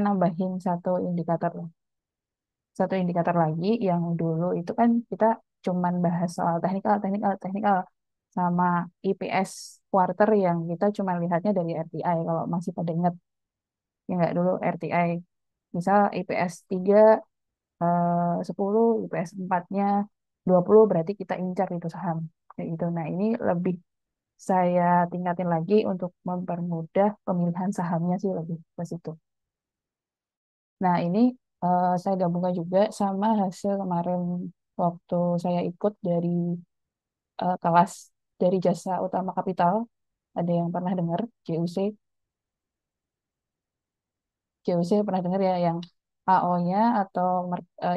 nambahin satu indikator lagi yang dulu itu kan kita cuman bahas soal teknikal, teknikal, teknikal sama IPS quarter yang kita cuma lihatnya dari RTI kalau masih pada ingat ya nggak dulu RTI. Misal IPS 3 10, IPS 4-nya 20 berarti kita incar itu saham. Kayak gitu. Nah, ini lebih saya tingkatin lagi untuk mempermudah pemilihan sahamnya sih lebih ke situ. Nah, ini saya gabungkan juga sama hasil kemarin waktu saya ikut dari kelas dari Jasa Utama Kapital. Ada yang pernah dengar JUC? JUC pernah dengar ya yang AO-nya atau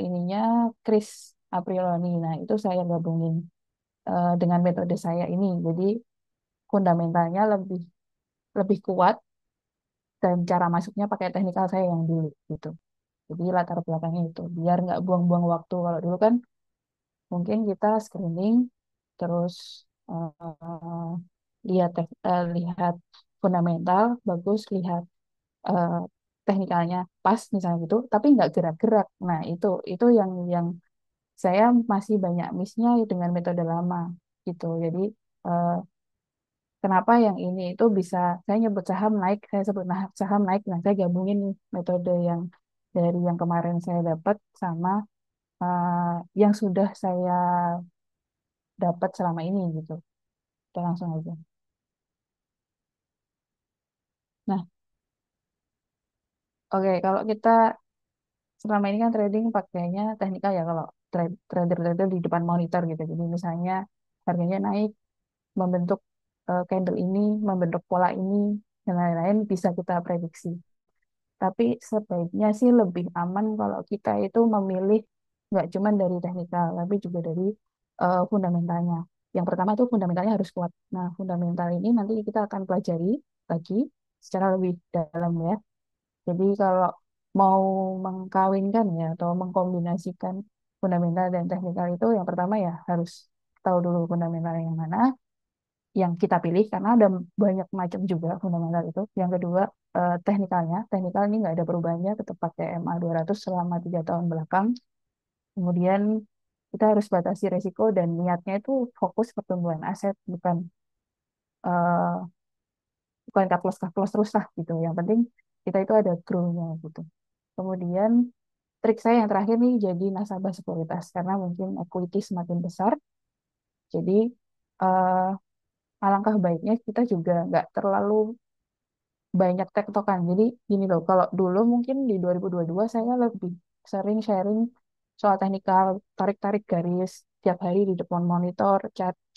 ininya Chris Apriloni. Nah, itu saya gabungin dengan metode saya ini. Jadi fundamentalnya lebih lebih kuat dan cara masuknya pakai teknikal saya yang dulu gitu. Jadi latar belakangnya itu biar nggak buang-buang waktu. Kalau dulu kan mungkin kita screening terus lihat fundamental bagus, lihat eh, teknikalnya pas misalnya gitu, tapi nggak gerak-gerak. Nah itu yang saya masih banyak missnya dengan metode lama gitu. Jadi eh, kenapa yang ini itu bisa saya nyebut saham naik, saya sebut saham naik, nah saya gabungin nih metode yang dari yang kemarin saya dapat sama yang sudah saya dapat selama ini gitu. Kita langsung aja. Nah, oke, kalau kita selama ini kan trading pakainya teknikal ya kalau trader-trader di depan monitor gitu. Jadi misalnya harganya naik, membentuk candle ini, membentuk pola ini, dan lain-lain bisa kita prediksi. Tapi sebaiknya sih lebih aman kalau kita itu memilih nggak cuma dari teknikal, tapi juga dari fundamentalnya. Yang pertama itu fundamentalnya harus kuat. Nah, fundamental ini nanti kita akan pelajari lagi secara lebih dalam ya. Jadi kalau mau mengkawinkan ya atau mengkombinasikan fundamental dan teknikal itu yang pertama ya harus tahu dulu fundamental yang mana yang kita pilih karena ada banyak macam juga fundamental itu. Yang kedua teknikalnya, teknikal ini nggak ada perubahannya tetap pakai MA 200 selama 3 tahun belakang. Kemudian kita harus batasi resiko dan niatnya itu fokus pertumbuhan aset eh, bukan cut loss terus lah gitu. Yang penting kita itu ada grow-nya gitu. Kemudian trik saya yang terakhir nih jadi nasabah sekuritas karena mungkin equity semakin besar. Jadi eh, alangkah baiknya kita juga nggak terlalu banyak tektokan. Jadi gini loh, kalau dulu mungkin di 2022 saya lebih sering sharing soal teknikal, tarik-tarik garis tiap hari di depan monitor,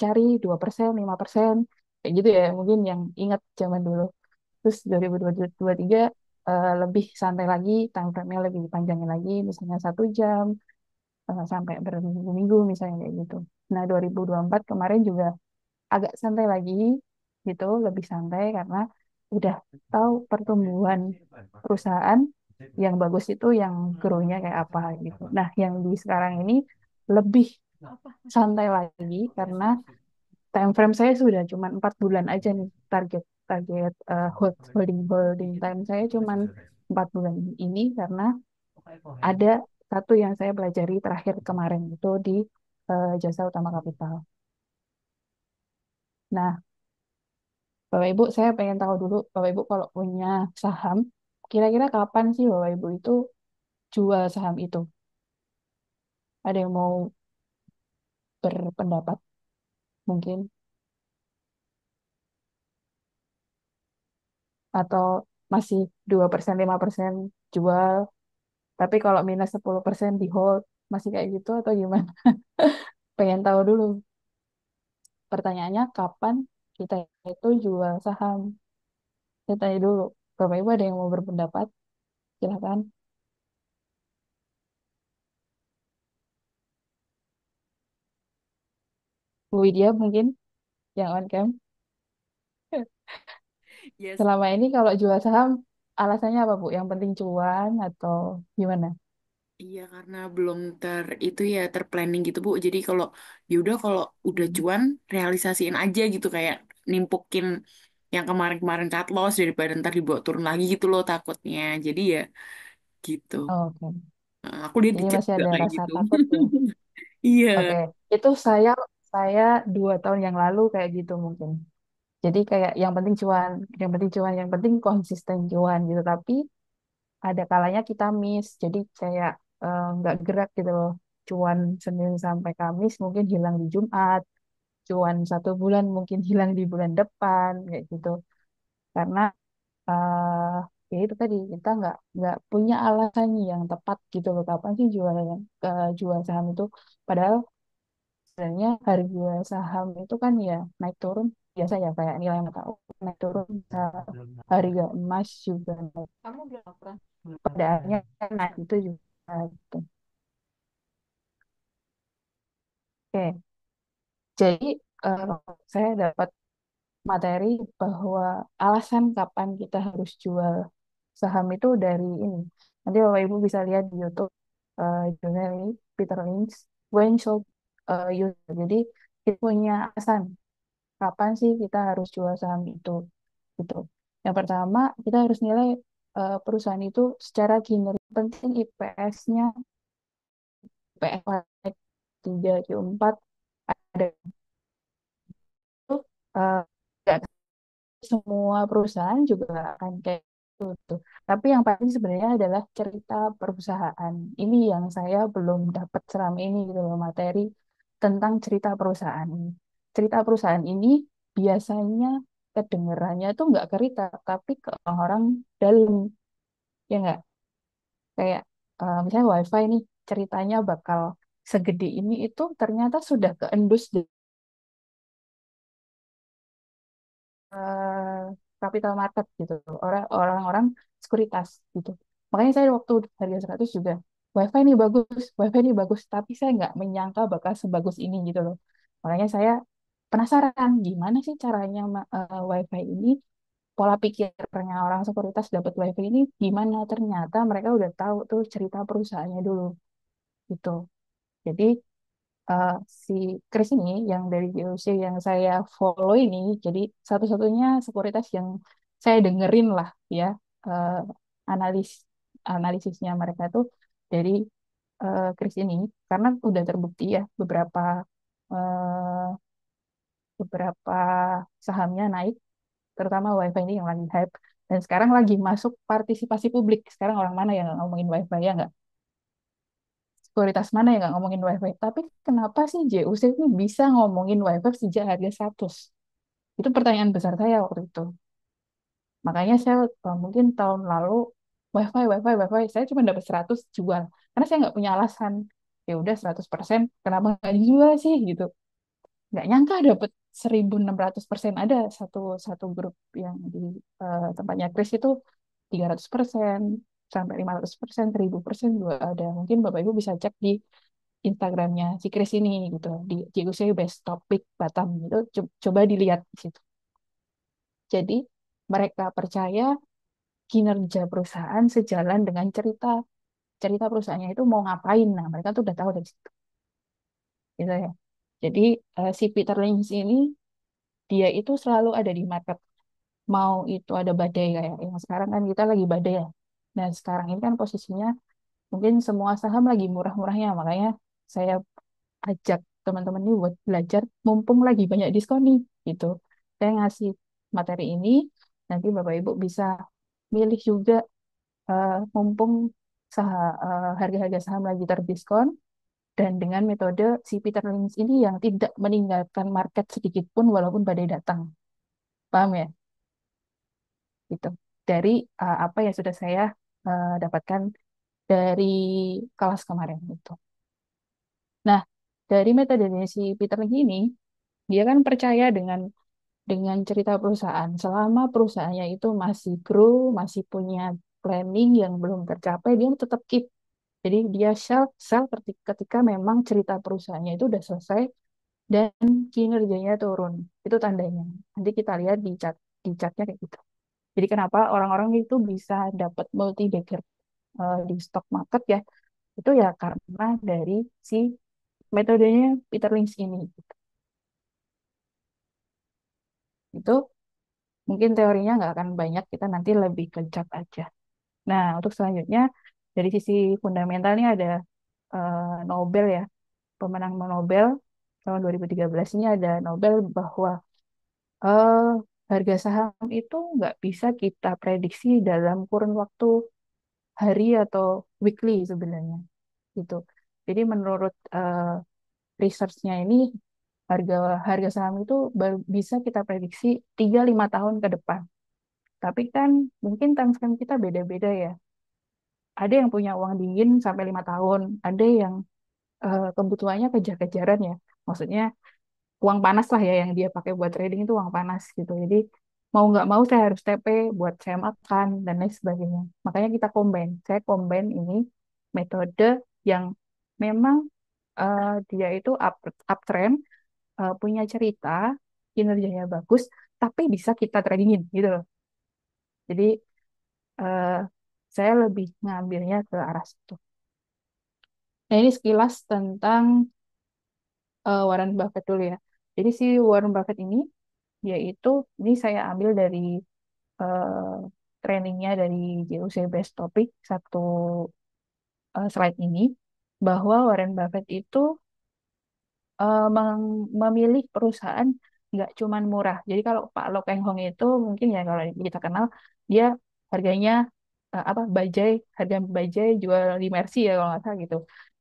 cari 2%, 5%, kayak gitu ya. Mungkin yang ingat zaman dulu. Terus 2023 lebih santai lagi, time frame-nya lebih panjangin lagi, misalnya 1 jam, sampai berminggu-minggu misalnya kayak gitu. Nah, 2024 kemarin juga agak santai lagi gitu, lebih santai karena udah tahu pertumbuhan perusahaan yang bagus itu yang grow-nya kayak apa gitu. Nah, yang di sekarang ini lebih santai lagi karena time frame saya sudah cuma 4 bulan aja nih target target holding holding time saya cuma 4 bulan ini karena ada satu yang saya pelajari terakhir kemarin itu di Jasa Utama Kapital. Nah, Bapak Ibu, saya pengen tahu dulu, Bapak Ibu kalau punya saham, kira-kira kapan sih Bapak Ibu itu jual saham itu? Ada yang mau berpendapat mungkin? Atau masih 2% 5% jual, tapi kalau minus 10% di hold, masih kayak gitu atau gimana? Pengen tahu dulu. Pertanyaannya, kapan kita itu jual saham? Saya tanya dulu. Bapak Ibu ada yang mau berpendapat? Silahkan. Bu Widya mungkin yang on cam. Yes. Selama ini kalau jual saham, alasannya apa Bu? Yang penting cuan atau gimana? Iya, karena belum itu ya terplanning gitu Bu. Jadi kalau ya udah kalau udah Hmm. cuan realisasiin aja gitu kayak nimpukin yang kemarin-kemarin cut loss daripada ntar dibawa turun lagi gitu loh takutnya. Jadi ya gitu. Oke. Aku lihat Jadi dikit masih juga ada kayak rasa gitu. takut ya. Iya. Oke. Itu saya 2 tahun yang lalu kayak gitu mungkin. Jadi kayak yang penting cuan, yang penting cuan, yang penting konsisten cuan gitu. Tapi ada kalanya kita miss. Jadi kayak nggak gerak gitu loh. Cuan Senin sampai Kamis mungkin hilang di Jumat. Cuan 1 bulan mungkin hilang di bulan depan kayak gitu. Karena ya itu tadi kita nggak punya alasan yang tepat gitu loh kapan sih jual saham itu. Padahal sebenarnya harga saham itu kan ya naik turun biasa ya kayak nilai mata uang naik turun harga emas juga naik. Kamu belum pernah pada akhirnya naik itu juga gitu. Oke, jadi eh, saya dapat materi bahwa alasan kapan kita harus jual saham itu dari ini. Nanti Bapak Ibu bisa lihat di YouTube jurnal ini Peter Lynch When Should You. Jadi dia punya alasan kapan sih kita harus jual saham itu gitu. Yang pertama, kita harus nilai perusahaan itu secara kinerja penting IPS-nya, IPS 3 Q4 ada itu eh, nggak semua perusahaan juga akan kayak gitu tuh. Tapi yang paling sebenarnya adalah cerita perusahaan. Ini yang saya belum dapat selama ini gitu loh materi tentang cerita perusahaan ini. Cerita perusahaan ini biasanya kedengarannya tuh nggak cerita, tapi ke orang dalam, ya nggak? Kayak misalnya WiFi nih ceritanya bakal segede ini itu ternyata sudah keendus eh, capital market gitu orang-orang sekuritas gitu makanya saya waktu harga 100 juga wifi ini bagus tapi saya nggak menyangka bakal sebagus ini gitu loh makanya saya penasaran gimana sih caranya wifi ini pola pikirnya orang sekuritas dapat wifi ini gimana ternyata mereka udah tahu tuh cerita perusahaannya dulu gitu jadi eh, si Chris ini yang dari JOC yang saya follow ini jadi satu-satunya sekuritas yang saya dengerin lah ya eh, analis analisisnya mereka tuh dari Chris ini karena udah terbukti ya eh, beberapa sahamnya naik terutama WiFi ini yang lagi hype dan sekarang lagi masuk partisipasi publik sekarang orang mana yang nggak ngomongin WiFi ya nggak sekuritas mana yang nggak ngomongin WiFi? Tapi kenapa sih JUC ini bisa ngomongin WiFi sejak harga 100? Itu pertanyaan besar saya waktu itu. Makanya saya mungkin tahun lalu WiFi, saya cuma dapat 100 jual. Karena saya nggak punya alasan. Ya udah 100%, kenapa nggak dijual sih gitu. Nggak nyangka dapat 1.600%. Ada satu satu grup yang di tempatnya Kris itu 300% sampai 500%, 1.000% juga ada. Mungkin Bapak Ibu bisa cek di Instagramnya si Chris ini gitu di JUC Best Topic Batam itu coba dilihat di situ. Jadi mereka percaya kinerja perusahaan sejalan dengan cerita cerita perusahaannya itu mau ngapain. Nah, mereka tuh udah tahu dari situ gitu ya. Jadi si Peter Lynch ini dia itu selalu ada di market. Mau itu ada badai kayak yang sekarang kan kita lagi badai ya. Nah, sekarang ini kan posisinya mungkin semua saham lagi murah-murahnya, makanya saya ajak teman-teman ini buat belajar mumpung lagi banyak diskon nih gitu. Saya ngasih materi ini, nanti Bapak Ibu bisa milih juga mumpung harga-harga saham lagi terdiskon dan dengan metode si Peter Lynch ini yang tidak meninggalkan market sedikit pun walaupun badai datang. Paham ya? Gitu. Dari apa yang sudah saya dapatkan dari kelas kemarin itu. Nah, dari metode si Peter Lynch ini, dia kan percaya dengan cerita perusahaan. Selama perusahaannya itu masih grow, masih punya planning yang belum tercapai, dia tetap keep. Jadi dia sell ketika memang cerita perusahaannya itu udah selesai dan kinerjanya turun. Itu tandanya. Nanti kita lihat di chartnya kayak gitu. Jadi kenapa orang-orang itu bisa dapat multi bagger di stock market ya? Itu ya karena dari si metodenya Peter Lynch ini. Gitu. Itu Mungkin teorinya nggak akan banyak, kita nanti lebih ke chart aja. Nah, untuk selanjutnya, dari sisi fundamental ini ada Nobel ya, pemenang Nobel tahun 2013 ini ada Nobel bahwa eh, harga saham itu nggak bisa kita prediksi dalam kurun waktu hari atau weekly sebenarnya gitu. Jadi menurut research-nya ini harga harga saham itu baru bisa kita prediksi 3-5 tahun ke depan. Tapi kan mungkin time frame kita beda-beda ya. Ada yang punya uang dingin sampai 5 tahun, ada yang kebutuhannya kejar-kejaran ya. Maksudnya uang panas lah ya yang dia pakai buat trading itu uang panas gitu. Jadi mau nggak mau saya harus TP buat saya makan dan lain sebagainya. Makanya kita combine. Saya combine ini metode yang memang dia itu uptrend, punya cerita, kinerjanya bagus, tapi bisa kita tradingin gitu loh. Jadi eh, saya lebih ngambilnya ke arah situ. Nah ini sekilas tentang Warren Buffett dulu ya. Jadi si Warren Buffett ini yaitu ini saya ambil dari eh, trainingnya dari JUC Best Topic satu slide ini bahwa Warren Buffett itu memilih perusahaan nggak cuman murah. Jadi kalau Pak Lo Keng Hong itu mungkin ya kalau kita kenal dia harganya apa bajai harga bajai jual di Mercy ya kalau nggak salah gitu.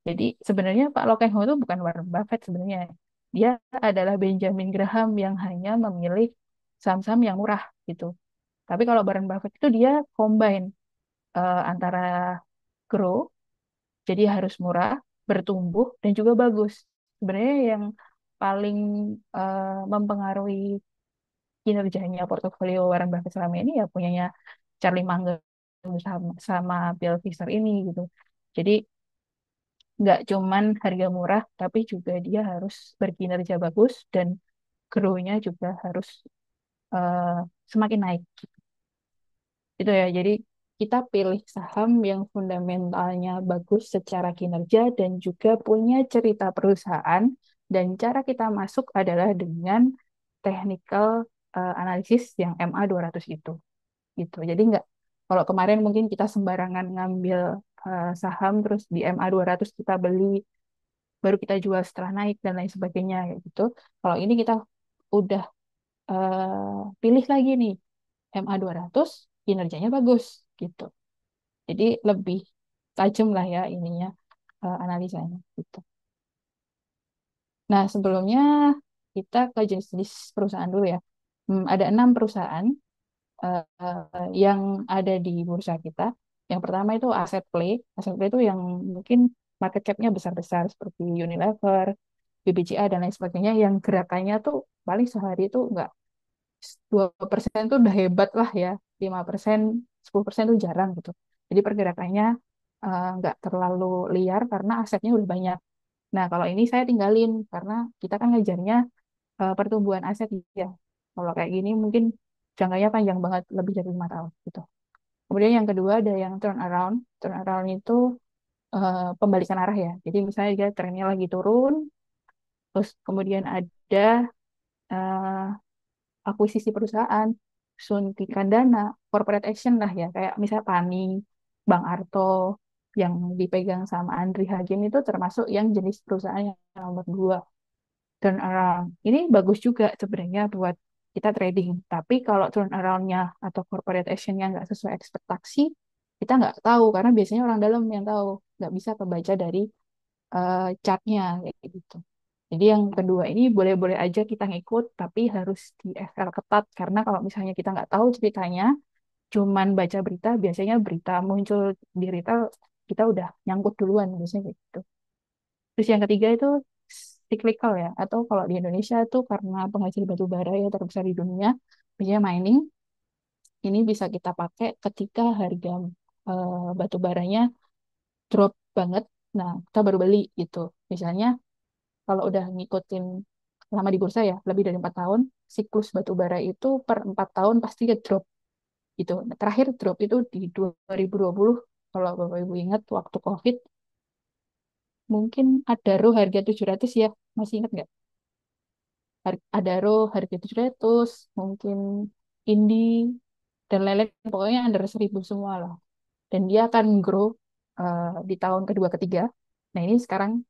Jadi sebenarnya Pak Lo Keng Hong itu bukan Warren Buffett sebenarnya. Dia adalah Benjamin Graham yang hanya memilih saham-saham yang murah gitu. Tapi kalau Warren Buffett itu dia combine antara grow, jadi harus murah, bertumbuh, dan juga bagus. Sebenarnya yang paling mempengaruhi kinerjanya portofolio Warren Buffett selama ini ya punyanya Charlie Munger sama Bill Fisher ini gitu. Jadi nggak cuman harga murah, tapi juga dia harus berkinerja bagus dan grow-nya juga harus eh, semakin naik. Itu ya, jadi kita pilih saham yang fundamentalnya bagus secara kinerja dan juga punya cerita perusahaan dan cara kita masuk adalah dengan technical analysis yang MA 200 itu gitu. Jadi nggak kalau kemarin mungkin kita sembarangan ngambil saham terus di MA 200 kita beli baru kita jual setelah naik dan lain sebagainya kayak gitu. Kalau ini kita udah pilih lagi nih MA 200 kinerjanya bagus gitu. Jadi lebih tajam lah ya ininya analisanya gitu. Nah, sebelumnya kita ke jenis-jenis perusahaan dulu ya. Ada 6 perusahaan yang ada di bursa kita. Yang pertama itu aset play. Aset play itu yang mungkin market cap-nya besar-besar seperti Unilever, BBCA dan lain sebagainya yang gerakannya tuh paling sehari itu enggak 2% tuh udah hebat lah ya. 5%, 10% tuh jarang gitu. Jadi pergerakannya nggak terlalu liar karena asetnya udah banyak. Nah, kalau ini saya tinggalin karena kita kan ngejarnya pertumbuhan aset ya. Kalau kayak gini mungkin jangkanya panjang banget, lebih dari 5 tahun gitu. Kemudian yang kedua ada yang turn around. Turn around itu pembalikan arah ya. Jadi misalnya dia trennya lagi turun, terus kemudian ada eh, akuisisi perusahaan, suntikan dana, corporate action lah ya, kayak misalnya Pani, Bang Arto, yang dipegang sama Andri Hakim itu termasuk yang jenis perusahaan yang nomor 2 turnaround. Ini bagus juga sebenarnya buat kita trading. Tapi kalau turnaround-nya atau corporate action-nya nggak sesuai ekspektasi, kita nggak tahu karena biasanya orang dalam yang tahu, nggak bisa kebaca dari chart-nya kayak gitu. Jadi yang kedua ini boleh-boleh aja kita ngikut, tapi harus di FL ketat karena kalau misalnya kita nggak tahu ceritanya, cuman baca berita, biasanya berita muncul di retail kita udah nyangkut duluan biasanya kayak gitu. Terus yang ketiga itu cyclical ya, atau kalau di Indonesia itu karena penghasil batu bara ya terbesar di dunia, biasanya mining, ini bisa kita pakai ketika harga batu baranya drop banget. Nah, kita baru beli gitu. Misalnya kalau udah ngikutin lama di bursa ya, lebih dari 4 tahun, siklus batu bara itu per 4 tahun pasti ke drop gitu. Nah, terakhir drop itu di 2020, kalau Bapak Ibu ingat waktu COVID, mungkin Adaro harga 700 ya, masih ingat nggak? Adaro harga 700, mungkin indie, dan lain-lain. Pokoknya under 1.000 semua lah. Dan dia akan grow di tahun kedua ketiga. Nah ini sekarang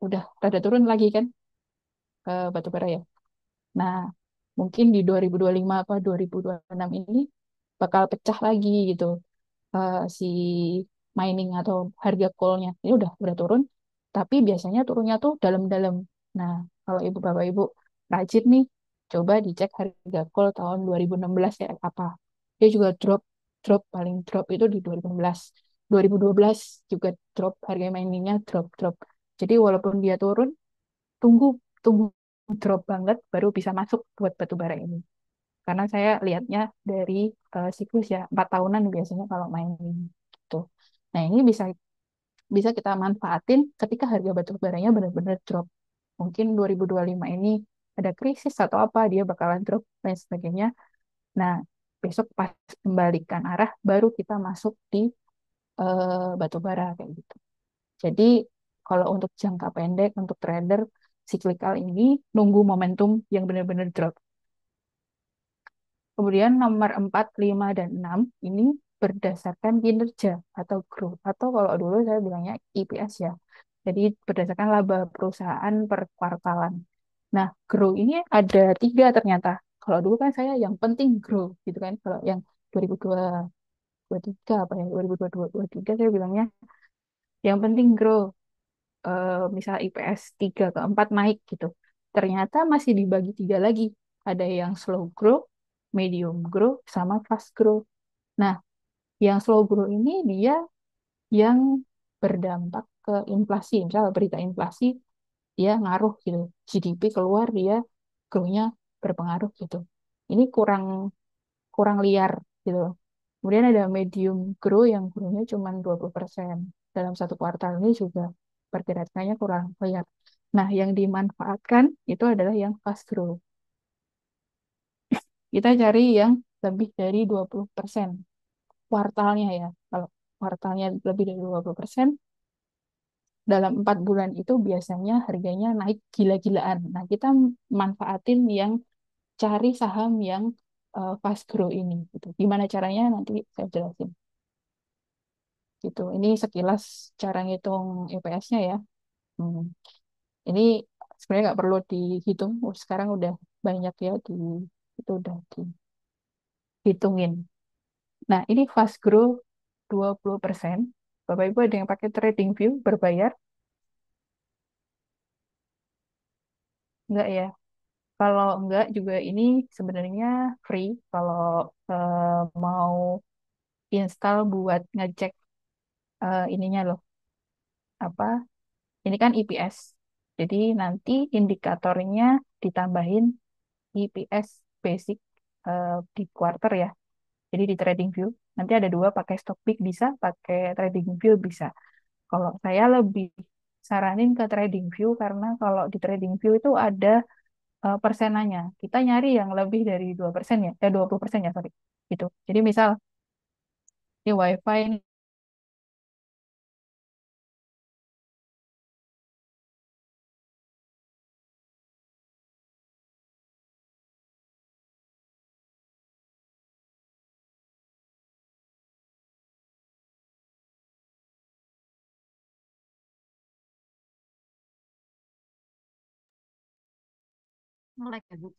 udah rada turun lagi kan batu bara ya. Nah mungkin di 2025 apa 2026 ini bakal pecah lagi gitu si mining atau harga coalnya. Ini udah turun, tapi biasanya turunnya tuh dalam-dalam. Nah kalau ibu bapak ibu rajin nih, coba dicek harga coal tahun 2016 ya apa. Dia juga drop drop paling drop itu di 2016. 2012 juga drop harga miningnya drop drop. Jadi walaupun dia turun, tunggu tunggu drop banget baru bisa masuk buat batu bara ini. Karena saya lihatnya dari siklus ya 4 tahunan biasanya kalau main gitu. Nah ini bisa bisa kita manfaatin ketika harga batu baranya benar-benar drop. Mungkin 2025 ini ada krisis atau apa dia bakalan drop dan sebagainya. Nah besok pas kembalikan arah baru kita masuk di batu bara kayak gitu. Jadi kalau untuk jangka pendek untuk trader cyclical ini nunggu momentum yang benar-benar drop. Kemudian nomor 4, 5, dan 6 ini berdasarkan kinerja atau growth. Atau kalau dulu saya bilangnya EPS ya. Jadi berdasarkan laba perusahaan per kuartalan. Nah, grow ini ada 3 ternyata. Kalau dulu kan saya yang penting grow gitu kan. Kalau yang 2023 apa ya, 2022, 2023 saya bilangnya yang penting grow. Misal IPS 3 ke 4 naik gitu. Ternyata masih dibagi 3 lagi. Ada yang slow grow, medium grow, sama fast grow. Nah, yang slow grow ini dia yang berdampak ke inflasi. Misal berita inflasi, dia ngaruh gitu. GDP keluar, dia grow-nya berpengaruh gitu. Ini kurang kurang liar gitu. Kemudian ada medium grow yang grow-nya cuma 20%. Dalam satu kuartal ini juga pergerakannya kurang liar. Nah, yang dimanfaatkan itu adalah yang fast grow. Kita cari yang lebih dari 20% kuartalnya ya. Kalau kuartalnya lebih dari 20%, dalam 4 bulan itu biasanya harganya naik gila-gilaan. Nah, kita manfaatin yang cari saham yang fast grow ini. Gitu. Gimana caranya nanti saya jelasin. Gitu. Ini sekilas cara ngitung EPS-nya ya. Hmm. Ini sebenarnya nggak perlu dihitung. Sekarang udah banyak ya itu udah dihitungin. Nah, ini fast grow 20%. Bapak Ibu ada yang pakai trading view berbayar? Enggak ya. Kalau enggak juga ini sebenarnya free kalau mau install buat ngecek ininya loh. Apa? Ini kan EPS. Jadi nanti indikatornya ditambahin EPS basic di quarter ya. Jadi di trading view nanti ada dua pakai stock pick bisa, pakai trading view bisa. Kalau saya lebih saranin ke trading view karena kalau di trading view itu ada persenannya. Kita nyari yang lebih dari 2% ya, 20% ya, sorry. Gitu. Jadi misal di WiFi nge-lag ya, Bu.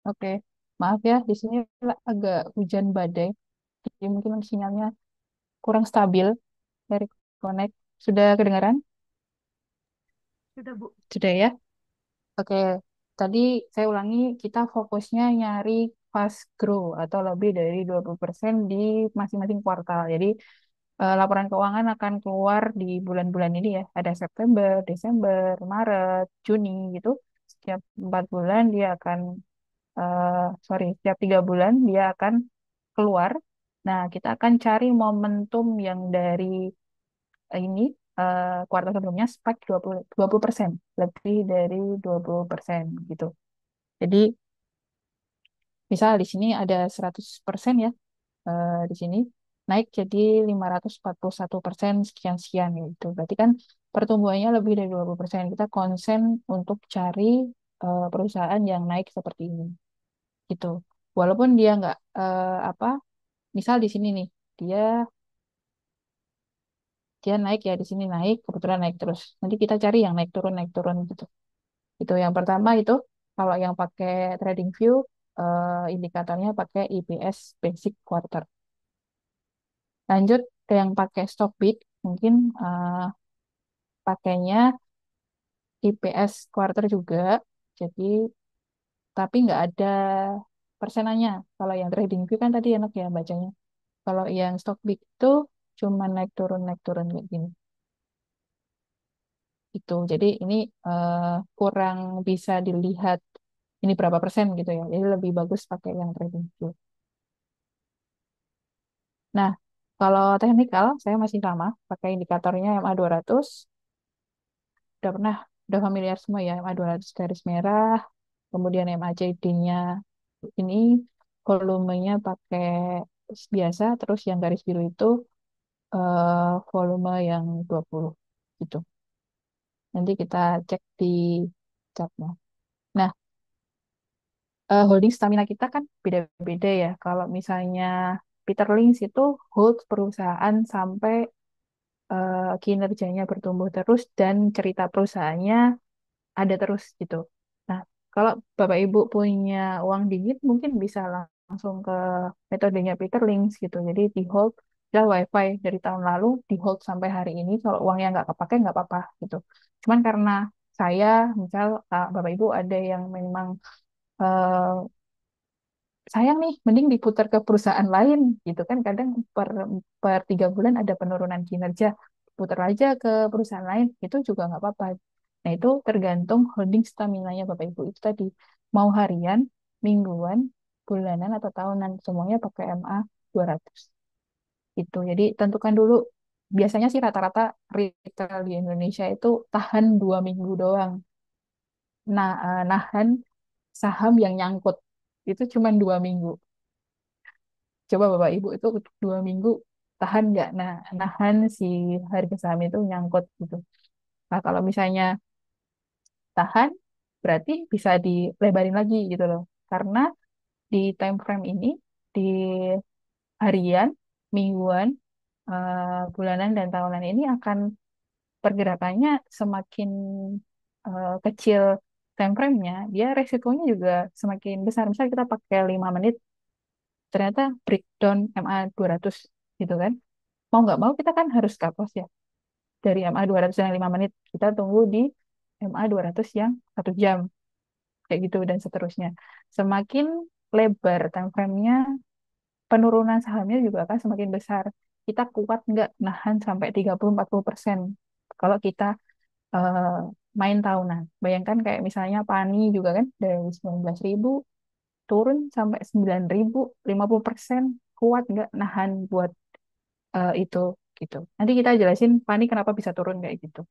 Oke, maaf ya, di sini agak hujan badai, jadi mungkin sinyalnya kurang stabil dari Connect. Sudah kedengaran? Sudah, Bu. Sudah ya? Oke, tadi saya ulangi, kita fokusnya nyari fast grow atau lebih dari 20% di masing-masing kuartal. Jadi laporan keuangan akan keluar di bulan-bulan ini ya. Ada September, Desember, Maret, Juni gitu. Setiap 4 bulan dia akan, sorry, setiap 3 bulan dia akan keluar. Nah, kita akan cari momentum yang dari ini kuartal sebelumnya spike 20% lebih dari 20% gitu. Jadi, misal di sini ada 100% ya, di sini naik jadi 541% sekian-sekian gitu. Berarti kan pertumbuhannya lebih dari 20%. Kita konsen untuk cari perusahaan yang naik seperti ini gitu. Walaupun dia nggak apa, misal di sini nih, dia dia naik ya, di sini naik, kebetulan naik terus. Nanti kita cari yang naik turun gitu. Itu yang pertama itu, kalau yang pakai TradingView, indikatornya pakai EPS basic quarter. Lanjut ke yang pakai Stockbit, mungkin pakainya IPS quarter juga, jadi tapi nggak ada persenannya. Kalau yang TradingView kan tadi enak ya bacanya. Kalau yang Stockbit itu cuma naik turun kayak gini. Itu. Jadi ini eh, kurang bisa dilihat ini berapa persen gitu ya. Jadi lebih bagus pakai yang TradingView. Nah, kalau teknikal saya masih sama pakai indikatornya MA200. Udah familiar semua ya, MA200 garis merah, kemudian MACD-nya ini volumenya pakai biasa, terus yang garis biru itu volume yang 20 gitu. Nanti kita cek di chartnya. Nah, holding stamina kita kan beda-beda ya. Kalau misalnya Peter Lynch itu hold perusahaan sampai kinerjanya bertumbuh terus dan cerita perusahaannya ada terus gitu. Nah, kalau Bapak Ibu punya uang dingin mungkin bisa langsung ke metodenya Peter Lynch gitu. Jadi di hold ya WiFi dari tahun lalu di hold sampai hari ini. Kalau uangnya nggak kepake nggak apa-apa gitu. Cuman karena saya misal Bapak Ibu ada yang memang eh, sayang nih, mending diputar ke perusahaan lain gitu kan. Kadang per 3 bulan ada penurunan kinerja, putar aja ke perusahaan lain, itu juga nggak apa-apa. Nah, itu tergantung holding stamina-nya Bapak Ibu itu tadi. Mau harian, mingguan, bulanan, atau tahunan, semuanya pakai MA 200. Itu. Jadi tentukan dulu, biasanya sih rata-rata retail di Indonesia itu tahan 2 minggu doang. Nah, nahan saham yang nyangkut. Itu cuma 2 minggu. Coba Bapak Ibu itu 2 minggu tahan nggak? Nah, nahan si harga saham itu nyangkut gitu. Nah, kalau misalnya tahan, berarti bisa dilebarin lagi gitu loh. Karena di time frame ini, di harian, mingguan, bulanan, dan tahunan ini akan pergerakannya semakin kecil time frame-nya, dia resikonya juga semakin besar. Misal kita pakai 5 menit, ternyata breakdown MA200 gitu kan. Mau nggak mau kita kan harus cut loss ya. Dari MA200 yang 5 menit, kita tunggu di MA200 yang 1 jam. Kayak gitu dan seterusnya. Semakin lebar time frame-nya, penurunan sahamnya juga akan semakin besar. Kita kuat nggak nahan sampai 30-40% kalau kita eh, main tahunan. Bayangkan kayak misalnya Pani juga kan dari 19.000 turun sampai 9.000, 50%, kuat nggak nahan buat itu gitu. Nanti kita jelasin Pani kenapa bisa turun kayak gitu.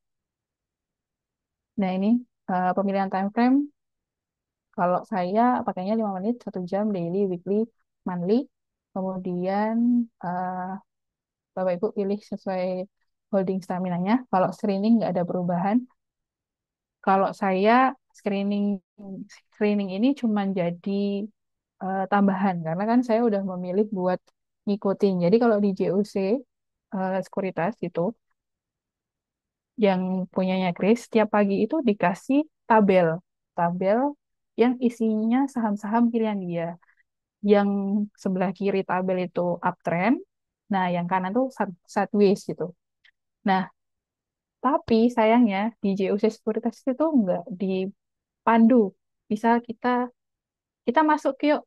Nah, ini pemilihan time frame. Kalau saya pakainya 5 menit, 1 jam, daily, weekly, monthly. Kemudian eh, Bapak Ibu pilih sesuai holding stamina-nya. Kalau screening nggak ada perubahan. Kalau saya screening screening ini cuma jadi tambahan karena kan saya udah memilih buat ngikutin. Jadi kalau di JOC sekuritas itu yang punyanya Kris, setiap pagi itu dikasih tabel. Tabel yang isinya saham-saham pilihan dia. Yang sebelah kiri tabel itu uptrend, nah yang kanan tuh sideways gitu. Nah, tapi sayangnya di JUC Sekuritas itu nggak dipandu. Bisa kita kita masuk ke yuk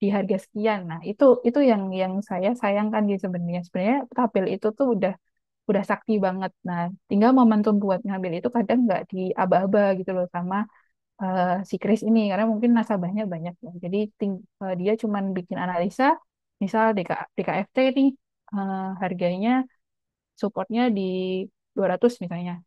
di harga sekian. Nah, itu yang saya sayangkan di sebenarnya. Sebenarnya tabel itu tuh udah sakti banget. Nah, tinggal momentum buat ngambil itu kadang nggak diaba-aba gitu loh sama si Chris ini karena mungkin nasabahnya banyak ya. Jadi dia cuman bikin analisa, misal DKFT nih harganya supportnya di 200 misalnya,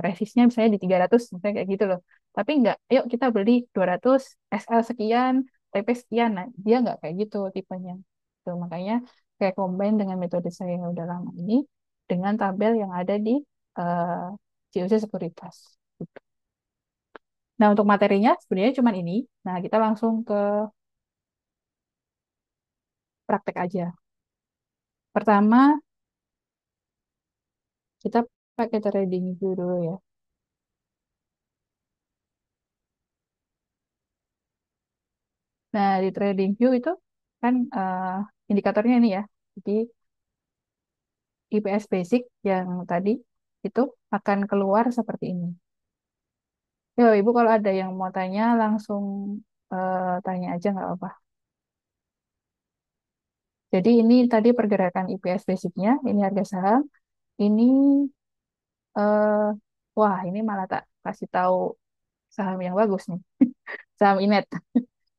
resistnya misalnya di 300 misalnya kayak gitu loh. Tapi nggak, yuk kita beli 200 SL sekian, TP sekian. Nah, dia nggak kayak gitu tipenya. Tuh, makanya kayak combine dengan metode saya yang udah lama ini dengan tabel yang ada di uh, COC Sekuritas. Gitu. Nah, untuk materinya sebenarnya cuma ini. Nah, kita langsung ke praktek aja. Pertama, kita pakai trading view dulu ya. Nah, di trading view itu kan indikatornya ini ya. Jadi IPS basic yang tadi itu akan keluar seperti ini. Ya, Ibu kalau ada yang mau tanya langsung tanya aja nggak apa. Jadi ini tadi pergerakan IPS basicnya, ini harga saham, ini eh, wah ini malah tak kasih tahu saham yang bagus nih, saham Inet.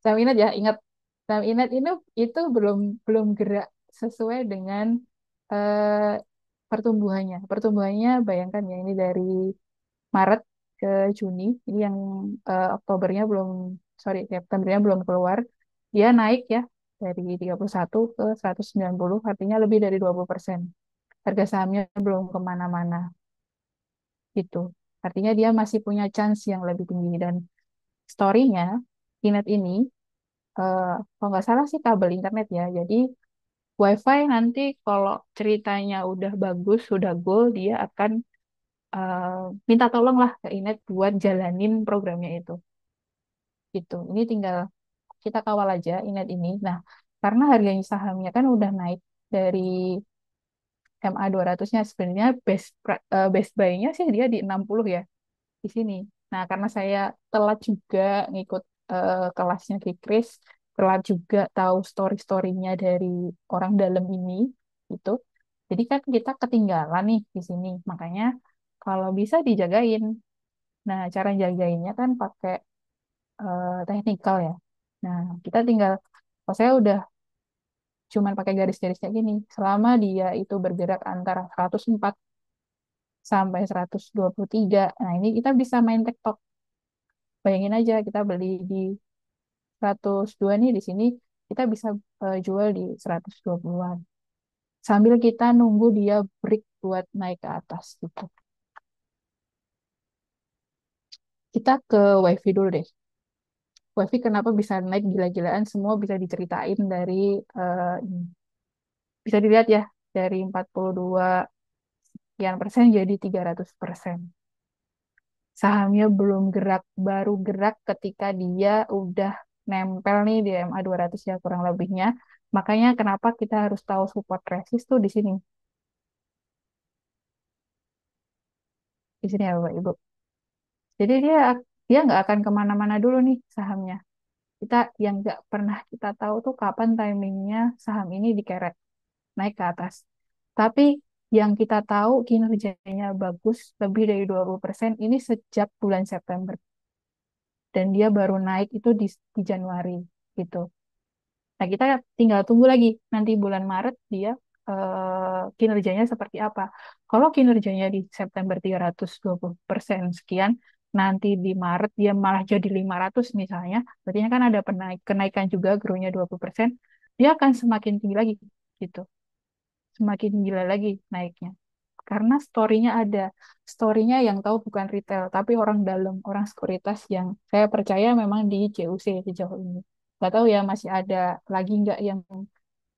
Saham Inet ya, ingat saham Inet ini itu belum belum gerak sesuai dengan eh, pertumbuhannya. Pertumbuhannya bayangkan ya ini dari Maret ke Juni, ini yang Oktobernya belum, sorry, Septembernya belum keluar. Dia naik ya dari 31 ke 190, artinya lebih dari 20%. Harga sahamnya belum kemana-mana gitu. Artinya dia masih punya chance yang lebih tinggi dan story-nya Inet ini kalau nggak salah sih kabel internet ya. Jadi WiFi nanti kalau ceritanya udah bagus, sudah goal, dia akan eh, minta tolong lah ke Inet buat jalanin programnya itu. Gitu. Ini tinggal kita kawal aja Inet ini. Nah, karena harganya sahamnya kan udah naik dari MA 200-nya sebenarnya best buy-nya sih dia di 60 ya di sini. Nah, karena saya telat juga ngikut kelasnya Fikris, telat juga tahu story-storynya dari orang dalam ini, itu. Jadi kan kita ketinggalan nih di sini. Makanya kalau bisa dijagain. Nah, cara jagainnya kan pakai technical ya. Nah, kita tinggal, kalau saya udah cuman pakai garis-garis kayak gini, selama dia itu bergerak antara 104 sampai 123, nah ini kita bisa main TikTok. Bayangin aja kita beli di 102 nih di sini kita bisa jual di 120-an. Sambil kita nunggu dia break buat naik ke atas gitu. Kita ke WiFi dulu deh. WiFi kenapa bisa naik gila-gilaan semua bisa diceritain dari ini. Bisa dilihat ya dari 42 sekian persen jadi 300%. Sahamnya belum gerak, baru gerak ketika dia udah nempel nih di MA 200 ya kurang lebihnya. Makanya kenapa kita harus tahu support resist tuh di sini. Di sini ya Bapak Ibu. Jadi dia nggak akan kemana-mana dulu nih sahamnya. Kita yang nggak pernah kita tahu tuh kapan timingnya saham ini dikeret naik ke atas. Tapi yang kita tahu kinerjanya bagus lebih dari 20% ini sejak bulan September. Dan dia baru naik itu di Januari gitu. Nah, kita tinggal tunggu lagi nanti bulan Maret dia kinerjanya seperti apa. Kalau kinerjanya di September 320% sekian, nanti di Maret dia malah jadi 500 misalnya, berarti kan ada kenaikan juga grow-nya 20%, dia akan semakin tinggi lagi gitu. Semakin gila lagi naiknya. Karena story-nya ada. Story-nya yang tahu bukan retail, tapi orang dalam, orang sekuritas yang saya percaya memang di CUC sejauh ini. Nggak tahu ya masih ada lagi nggak yang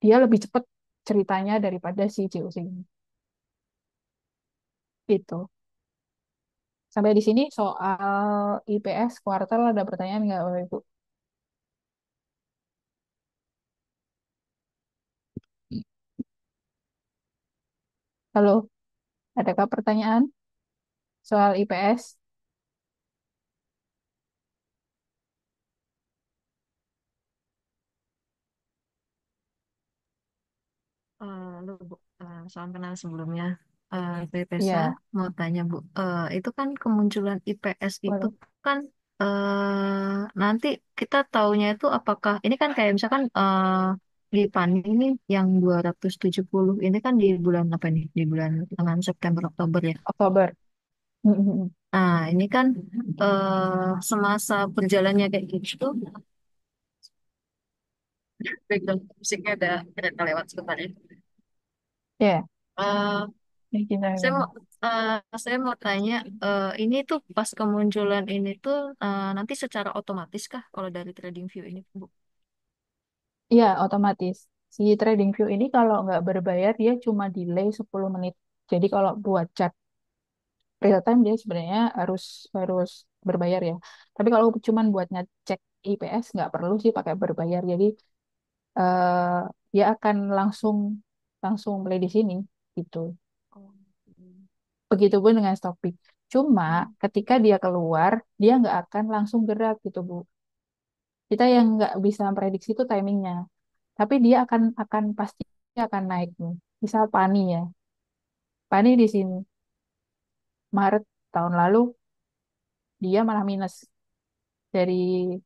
dia lebih cepat ceritanya daripada si CUC ini. Itu. Sampai di sini soal IPS kuartal ada pertanyaan nggak Bapak Ibu? Halo, adakah pertanyaan soal IPS? Lu Bu, salam kenal sebelumnya. Ibu Tessa Iya, mau tanya Bu, itu kan kemunculan IPS itu boleh. kan nanti kita taunya itu apakah ini kan kayak misalkan di PAN ini yang 270 ini kan di bulan apa nih? Di bulan tangan September Oktober ya. Oktober. Mm-mm. Nah, ini kan semasa berjalannya kayak gitu, background musiknya ada kereta lewat sebentar ya. Ya, Eh, ini kita Saya akan. mau eh, saya mau tanya, ini tuh pas kemunculan ini tuh nanti secara otomatis kah kalau dari TradingView ini, Bu? Iya, otomatis. Si TradingView ini kalau nggak berbayar, dia cuma delay 10 menit. Jadi kalau buat chart real time, dia sebenarnya harus harus berbayar ya. Tapi kalau cuma buat ngecek IPS, nggak perlu sih pakai berbayar. Jadi eh, dia akan langsung langsung play di sini gitu. Oh, Begitupun dengan stock pick. Cuma hmm. ketika dia keluar, dia nggak akan langsung gerak gitu, Bu. Kita yang nggak bisa prediksi itu timingnya. Tapi dia akan pasti akan naik nih. Misal Pani ya. Pani di sini Maret tahun lalu dia malah minus dari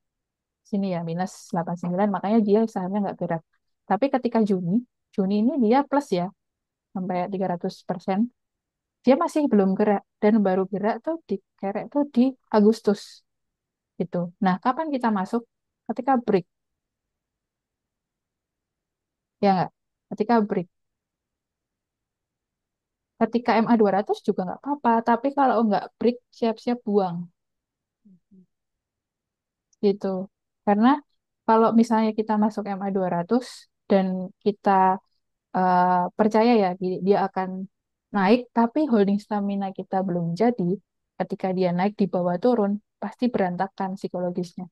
sini ya minus 89, makanya dia sahamnya nggak gerak. Tapi ketika Juni, Juni ini dia plus ya sampai 300%. Dia masih belum gerak dan baru gerak tuh di kerek tuh di Agustus gitu. Nah, kapan kita masuk? Ketika break, ya nggak? Ketika break. Ketika MA 200 juga nggak apa-apa, tapi kalau nggak break, siap-siap buang gitu. Karena kalau misalnya kita masuk MA 200 dan kita percaya ya dia akan naik, tapi holding stamina kita belum jadi, ketika dia naik di bawah turun, pasti berantakan psikologisnya.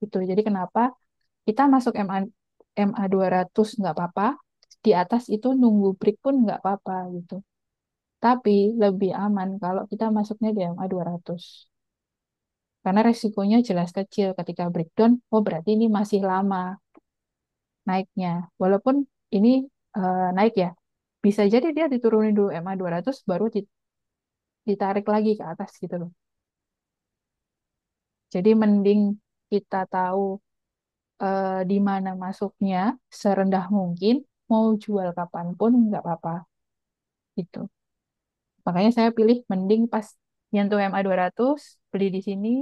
Gitu. Jadi kenapa kita masuk MA 200 nggak apa-apa, di atas itu nunggu break pun nggak apa-apa gitu. Tapi lebih aman kalau kita masuknya di MA 200. Karena resikonya jelas kecil ketika breakdown, oh berarti ini masih lama naiknya. Walaupun ini naik ya, bisa jadi dia diturunin dulu MA 200 baru ditarik lagi ke atas gitu loh. Jadi mending kita tahu di mana masuknya serendah mungkin, mau jual kapanpun nggak apa-apa gitu. Makanya saya pilih mending pas nyentuh MA 200, beli di sini.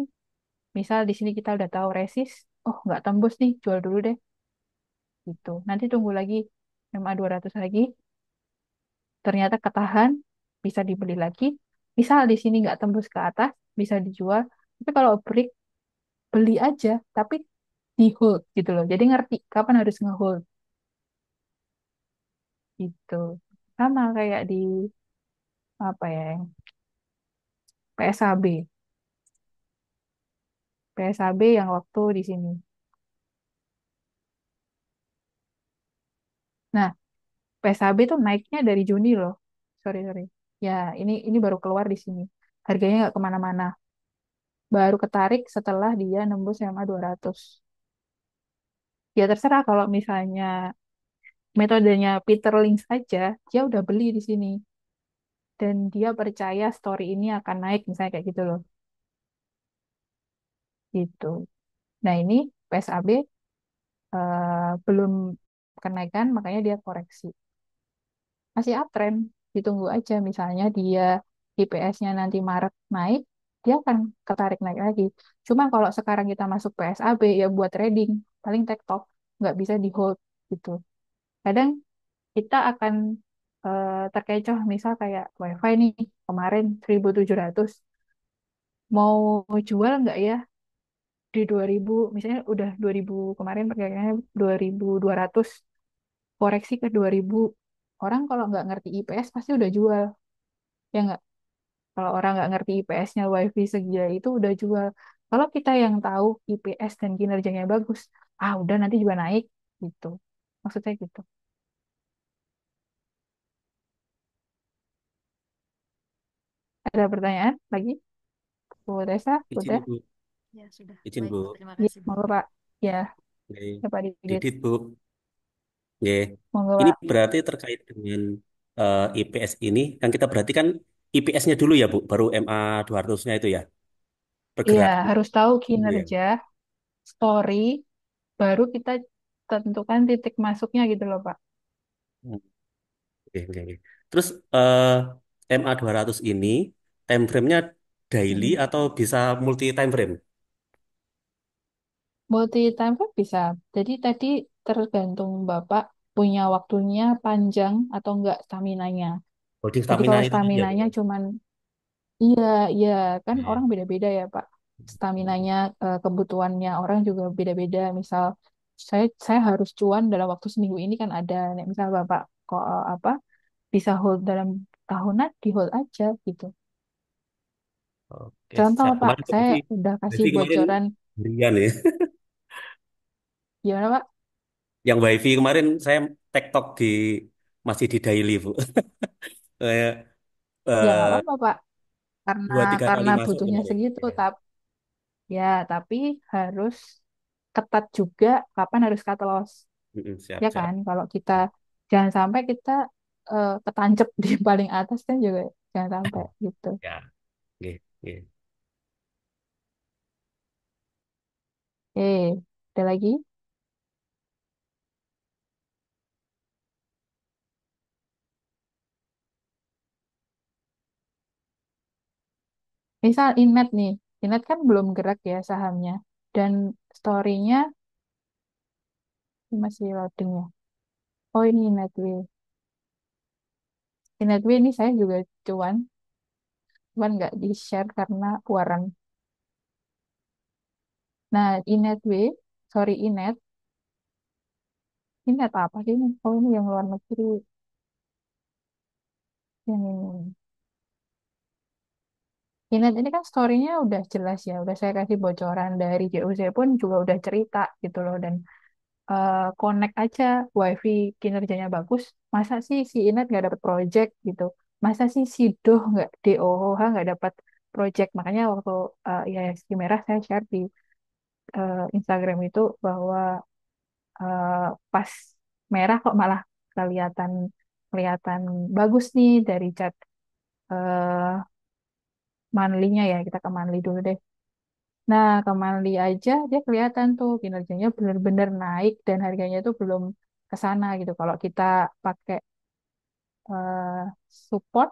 Misal di sini kita udah tahu resist, oh nggak tembus nih, jual dulu deh gitu. Nanti tunggu lagi MA 200 lagi, ternyata ketahan, bisa dibeli lagi. Misal di sini nggak tembus ke atas, bisa dijual. Tapi kalau break, beli aja, tapi di hold gitu loh. Jadi ngerti kapan harus ngehold gitu. Sama kayak di apa ya, yang PSAB. PSAB yang waktu di sini. Nah, PSAB tuh naiknya dari Juni loh. Sorry, sorry. Ya, ini baru keluar di sini. Harganya nggak kemana-mana. Baru ketarik setelah dia nembus SMA 200. Ya terserah kalau misalnya metodenya Peter Lynch aja, dia udah beli di sini. Dan dia percaya story ini akan naik, misalnya kayak gitu loh. Gitu. Nah ini PSAB belum kenaikan, makanya dia koreksi. Masih uptrend, ditunggu aja. Misalnya dia IPS-nya nanti Maret naik, dia akan ketarik naik lagi. Cuma kalau sekarang kita masuk PSAB, ya buat trading, paling take top, nggak bisa di hold gitu. Kadang kita akan terkecoh, misal kayak WiFi nih, kemarin 1.700, mau jual nggak ya di 2.000, misalnya udah 2.000 kemarin pergerakannya 2.200, koreksi ke 2.000. Orang kalau nggak ngerti IPS pasti udah jual, ya nggak? Kalau orang nggak ngerti IPS-nya WiFi segila itu udah jual. Kalau kita yang tahu IPS dan kinerjanya bagus, ah udah nanti juga naik gitu. Maksudnya gitu. Ada pertanyaan lagi? Bu Tessa, Izin udah? Ibu, Ya, sudah. izin Baik, Bu. terima Ya, kasih, Bu. monggo Pak. Ya, Oke. ya Pak Didit. Didit Bu. Oke. Monggo Ini Pak. berarti terkait dengan IPS ini, kan kita berarti kan IPS-nya dulu ya Bu, baru MA 200-nya itu ya, Iya, bergerak harus tahu dulu ya. kinerja, story, baru kita tentukan titik masuknya gitu loh Pak. Hmm, Oke, oke, oke. Terus MA 200 ini time frame-nya daily Mm-mm. atau bisa multi time frame? Multi time kan bisa. Jadi tadi tergantung Bapak punya waktunya panjang atau enggak stamina-nya. Holding Jadi stamina kalau itu tadi ya Bu. stamina-nya cuman iya, iya kan Oke. orang beda-beda ya Pak. Stamina-nya kebutuhannya orang juga beda-beda. Misal saya harus cuan dalam waktu seminggu ini kan ada. Nek, misal Bapak kok apa bisa hold dalam tahunan di hold aja gitu. Oke, Contoh Pak, kemarin saya udah kasih Wifi kemarin bocoran harian ya. gimana Pak? Yang Wifi kemarin saya TikTok di masih di daily Bu. Kayak Ya nggak eh, apa-apa Pak. Karena dua tiga kali masuk butuhnya kemarin. segitu, Ya. ya tapi harus ketat juga kapan harus cut loss. Siap Ya siap. kan, kalau kita jangan sampai kita ketancep di paling atas kan juga jangan sampai gitu. Ya, oke, oke. Ada lagi? Misal Inet nih, Inet kan belum gerak ya sahamnya, dan story-nya masih loading ya. Oh ini Inetway. Inetway ini saya juga cuman nggak di-share karena warang. Nah, Inetway, sorry Inet apa sih ini? Oh ini yang luar negeri, yang ini. Inet ini kan story-nya udah jelas ya, udah saya kasih bocoran dari JUC pun juga udah cerita gitu loh, dan connect aja wifi kinerjanya bagus. Masa sih si Inet nggak dapat project gitu? Masa sih si DOOH nggak dapat project? Makanya waktu IHSG merah saya share di Instagram itu bahwa eh, pas merah kok malah kelihatan kelihatan bagus nih dari chat eh monthly-nya ya. Kita ke monthly dulu deh. Nah, ke monthly aja dia kelihatan tuh kinerjanya benar-benar naik dan harganya tuh belum ke sana gitu. Kalau kita pakai eh, support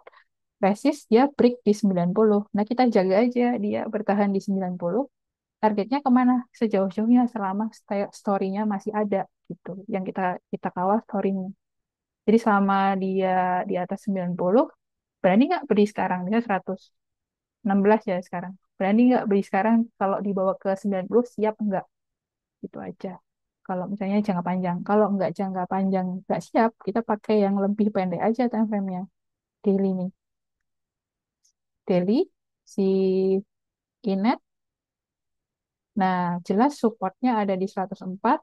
resist dia break di 90. Nah, kita jaga aja dia bertahan di 90. Targetnya kemana? Sejauh-jauhnya selama story-nya masih ada gitu. Yang kita kita kawal story-nya. Jadi selama dia di atas 90, berani nggak beli sekarang? Dia 116 ya sekarang. Berani nggak beli sekarang kalau dibawa ke 90 siap nggak? Gitu aja. Kalau misalnya jangka panjang. Kalau nggak jangka panjang nggak siap, kita pakai yang lebih pendek aja time frame-nya. Daily nih. Daily, si Inet. Nah, jelas supportnya ada di 104,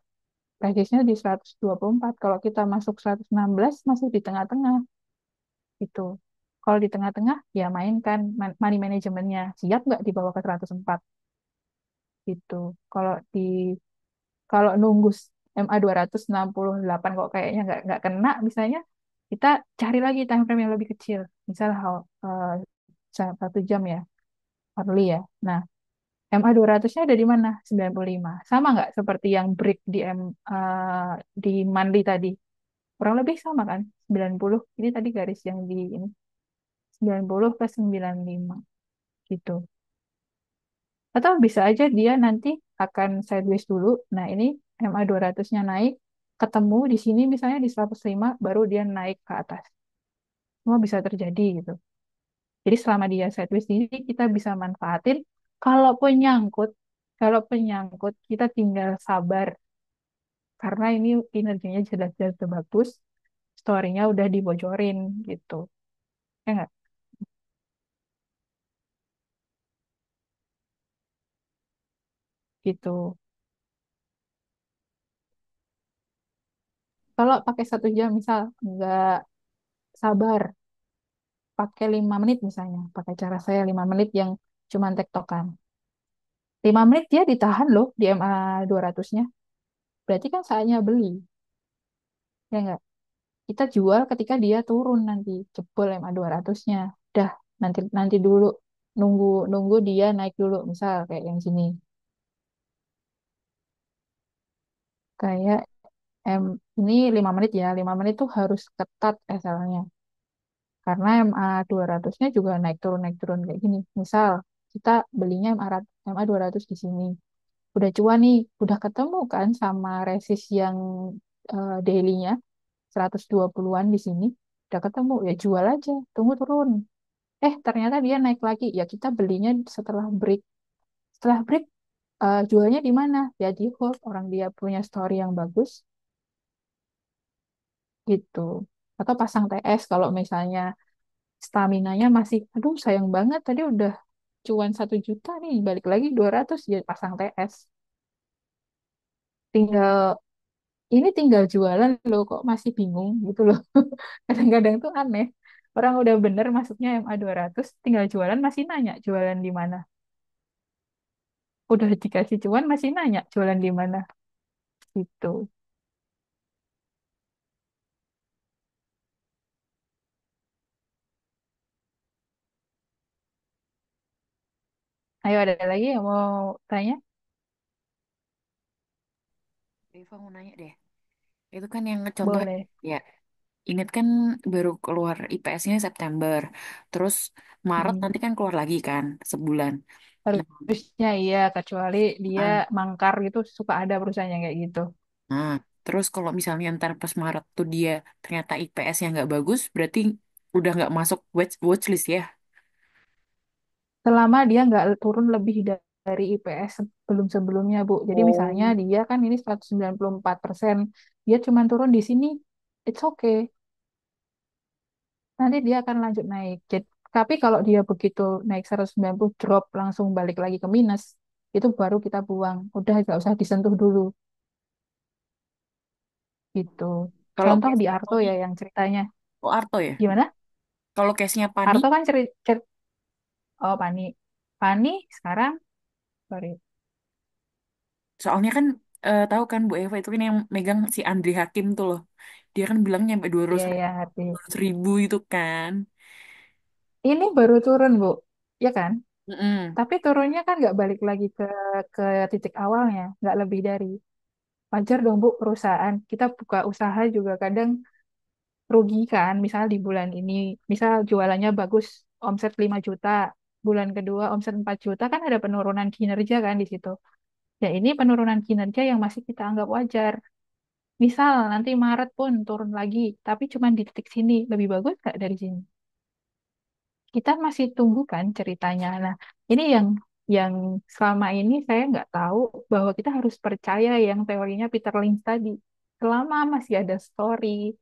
resistnya di 124. Kalau kita masuk 116, masih di tengah-tengah. Gitu. Kalau di tengah-tengah, ya mainkan money manajemennya. Siap nggak dibawa ke 104? Gitu. Kalau di kalau nunggu MA 268 kok kayaknya nggak kena, misalnya kita cari lagi time frame yang lebih kecil. Misal 1 jam ya, early ya. Nah, MA 200-nya ada di mana? 95. Sama nggak seperti yang break di monthly tadi? Kurang lebih sama kan? 90. Ini tadi garis yang di ini. 90 ke 95 gitu. Atau bisa aja dia nanti akan sideways dulu. Nah, ini MA 200-nya naik, ketemu di sini misalnya di 105, baru dia naik ke atas. Semua bisa terjadi gitu. Jadi selama dia sideways ini kita bisa manfaatin. Kalaupun nyangkut, kalaupun nyangkut, kita tinggal sabar karena ini kinerjanya jelas-jelas bagus, story-nya udah dibocorin gitu. Ya nggak? gitu. Kalau pakai 1 jam misal nggak sabar, pakai 5 menit misalnya, pakai cara saya 5 menit yang cuman tektokan. 5 menit dia ditahan loh di MA 200-nya. Berarti kan saatnya beli, ya nggak? Kita jual ketika dia turun nanti, jebol MA 200-nya. Dah, nanti nanti dulu nunggu nunggu dia naik dulu, misal kayak yang sini. Kayak M ini 5 menit ya, 5 menit tuh harus ketat SL-nya. Karena MA 200-nya juga naik turun kayak gini. Misal kita belinya MA 200 di sini. Udah cuan nih, udah ketemu kan sama resist yang daily-nya 120-an di sini. Udah ketemu, ya jual aja, tunggu turun. Ternyata dia naik lagi. Ya kita belinya setelah break. Setelah break, jualnya di mana? Ya di hold. Orang dia punya story yang bagus, gitu. Atau pasang TS kalau misalnya staminanya masih, aduh sayang banget tadi udah cuan 1 juta nih, balik lagi 200 ya pasang TS. Tinggal ini tinggal jualan loh kok masih bingung gitu loh. Kadang-kadang tuh aneh. Orang udah bener masuknya MA 200 tinggal jualan masih nanya jualan di mana. Udah dikasih cuan masih nanya jualan di mana gitu. Ayo ada lagi yang mau tanya? Eva mau nanya deh. Itu kan yang contoh Boleh. ya. Ingat kan baru keluar IPS-nya September. Terus Maret Hmm. nanti kan keluar lagi kan sebulan. Nah, Harusnya iya, kecuali dia ah, mangkar gitu, suka ada perusahaan yang kayak gitu. nah, terus kalau misalnya ntar pas Maret tuh dia ternyata IPS yang nggak bagus, berarti udah nggak masuk watchlist ya? Selama dia nggak turun lebih dari IPS sebelum-sebelumnya, Bu. Jadi misalnya Oh. dia kan ini 194%, dia cuma turun di sini, it's okay. Nanti dia akan lanjut naik. Tapi kalau dia begitu naik 190 drop langsung balik lagi ke minus, itu baru kita buang. Udah nggak usah disentuh dulu gitu. Kalau Contoh di case-nya Arto Pani, ya yang ceritanya. oh Arto ya? Gimana? Kalau case-nya Pani, Arto kan oh Pani. Pani sekarang, sorry. soalnya kan tahu kan Bu Eva itu kan yang megang si Andri Hakim tuh loh. Dia kan bilang nyampe dua Iya ratus ya, hati. ribu itu kan. Ini baru turun, Bu. Ya kan? Mm-mm. Tapi turunnya kan nggak balik lagi ke titik awalnya, nggak lebih dari. Wajar dong, Bu, perusahaan. Kita buka usaha juga kadang rugi kan. Misal di bulan ini, misal jualannya bagus, omset 5 juta. Bulan kedua omset 4 juta kan ada penurunan kinerja kan di situ. Ya ini penurunan kinerja yang masih kita anggap wajar. Misal nanti Maret pun turun lagi, tapi cuma di titik sini. Lebih bagus nggak dari sini? Kita masih tunggu kan ceritanya. Nah, ini yang selama ini saya nggak tahu bahwa kita harus percaya yang teorinya Peter Lynch tadi. Selama masih ada story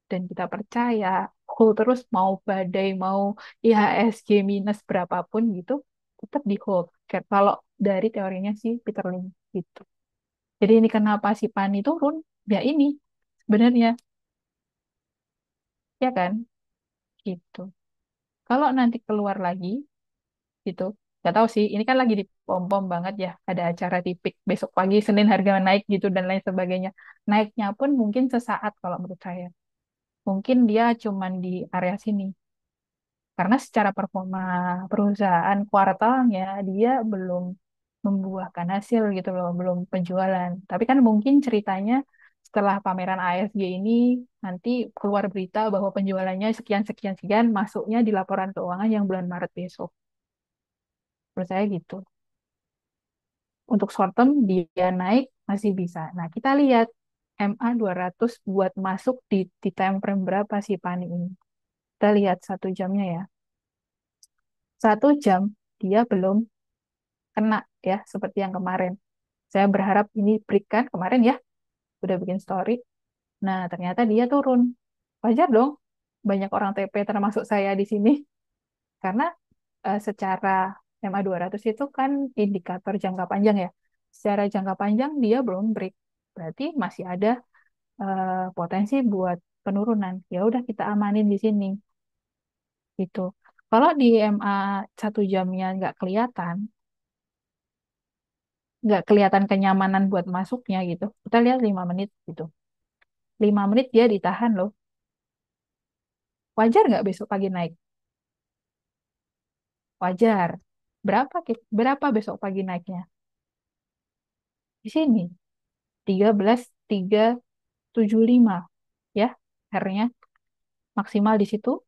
dan kita percaya, hold terus mau badai, mau IHSG minus berapapun gitu, tetap di hold. Kalau dari teorinya si Peter Lynch gitu. Jadi ini kenapa si Pani turun? Ya ini sebenarnya, ya kan? Gitu. Kalau nanti keluar lagi, gitu. Gak tahu sih, ini kan lagi dipom-pom banget ya. Ada acara di PIK besok pagi, Senin harga naik gitu dan lain sebagainya. Naiknya pun mungkin sesaat kalau menurut saya. Mungkin dia cuman di area sini. Karena secara performa perusahaan kuartalnya dia belum membuahkan hasil gitu loh, belum penjualan. Tapi kan mungkin ceritanya setelah pameran ASG ini nanti keluar berita bahwa penjualannya sekian sekian sekian masuknya di laporan keuangan yang bulan Maret besok. Menurut saya gitu. Untuk short term dia naik masih bisa. Nah, kita lihat MA 200 buat masuk di time frame berapa sih Pani ini. Kita lihat 1 jamnya ya. 1 jam dia belum kena ya seperti yang kemarin. Saya berharap ini break kan kemarin ya, udah bikin story. Nah, ternyata dia turun. Wajar dong, banyak orang TP termasuk saya di sini. Karena secara MA 200 itu kan indikator jangka panjang ya. secara jangka panjang dia belum break. Berarti masih ada potensi buat penurunan. Ya udah kita amanin di sini gitu. Kalau di MA 1 jamnya nggak kelihatan kenyamanan buat masuknya gitu. Kita lihat 5 menit gitu. 5 menit dia ditahan loh. Wajar nggak besok pagi naik? Wajar. Berapa besok pagi naiknya? Di sini 13.375 ya R-nya maksimal di situ.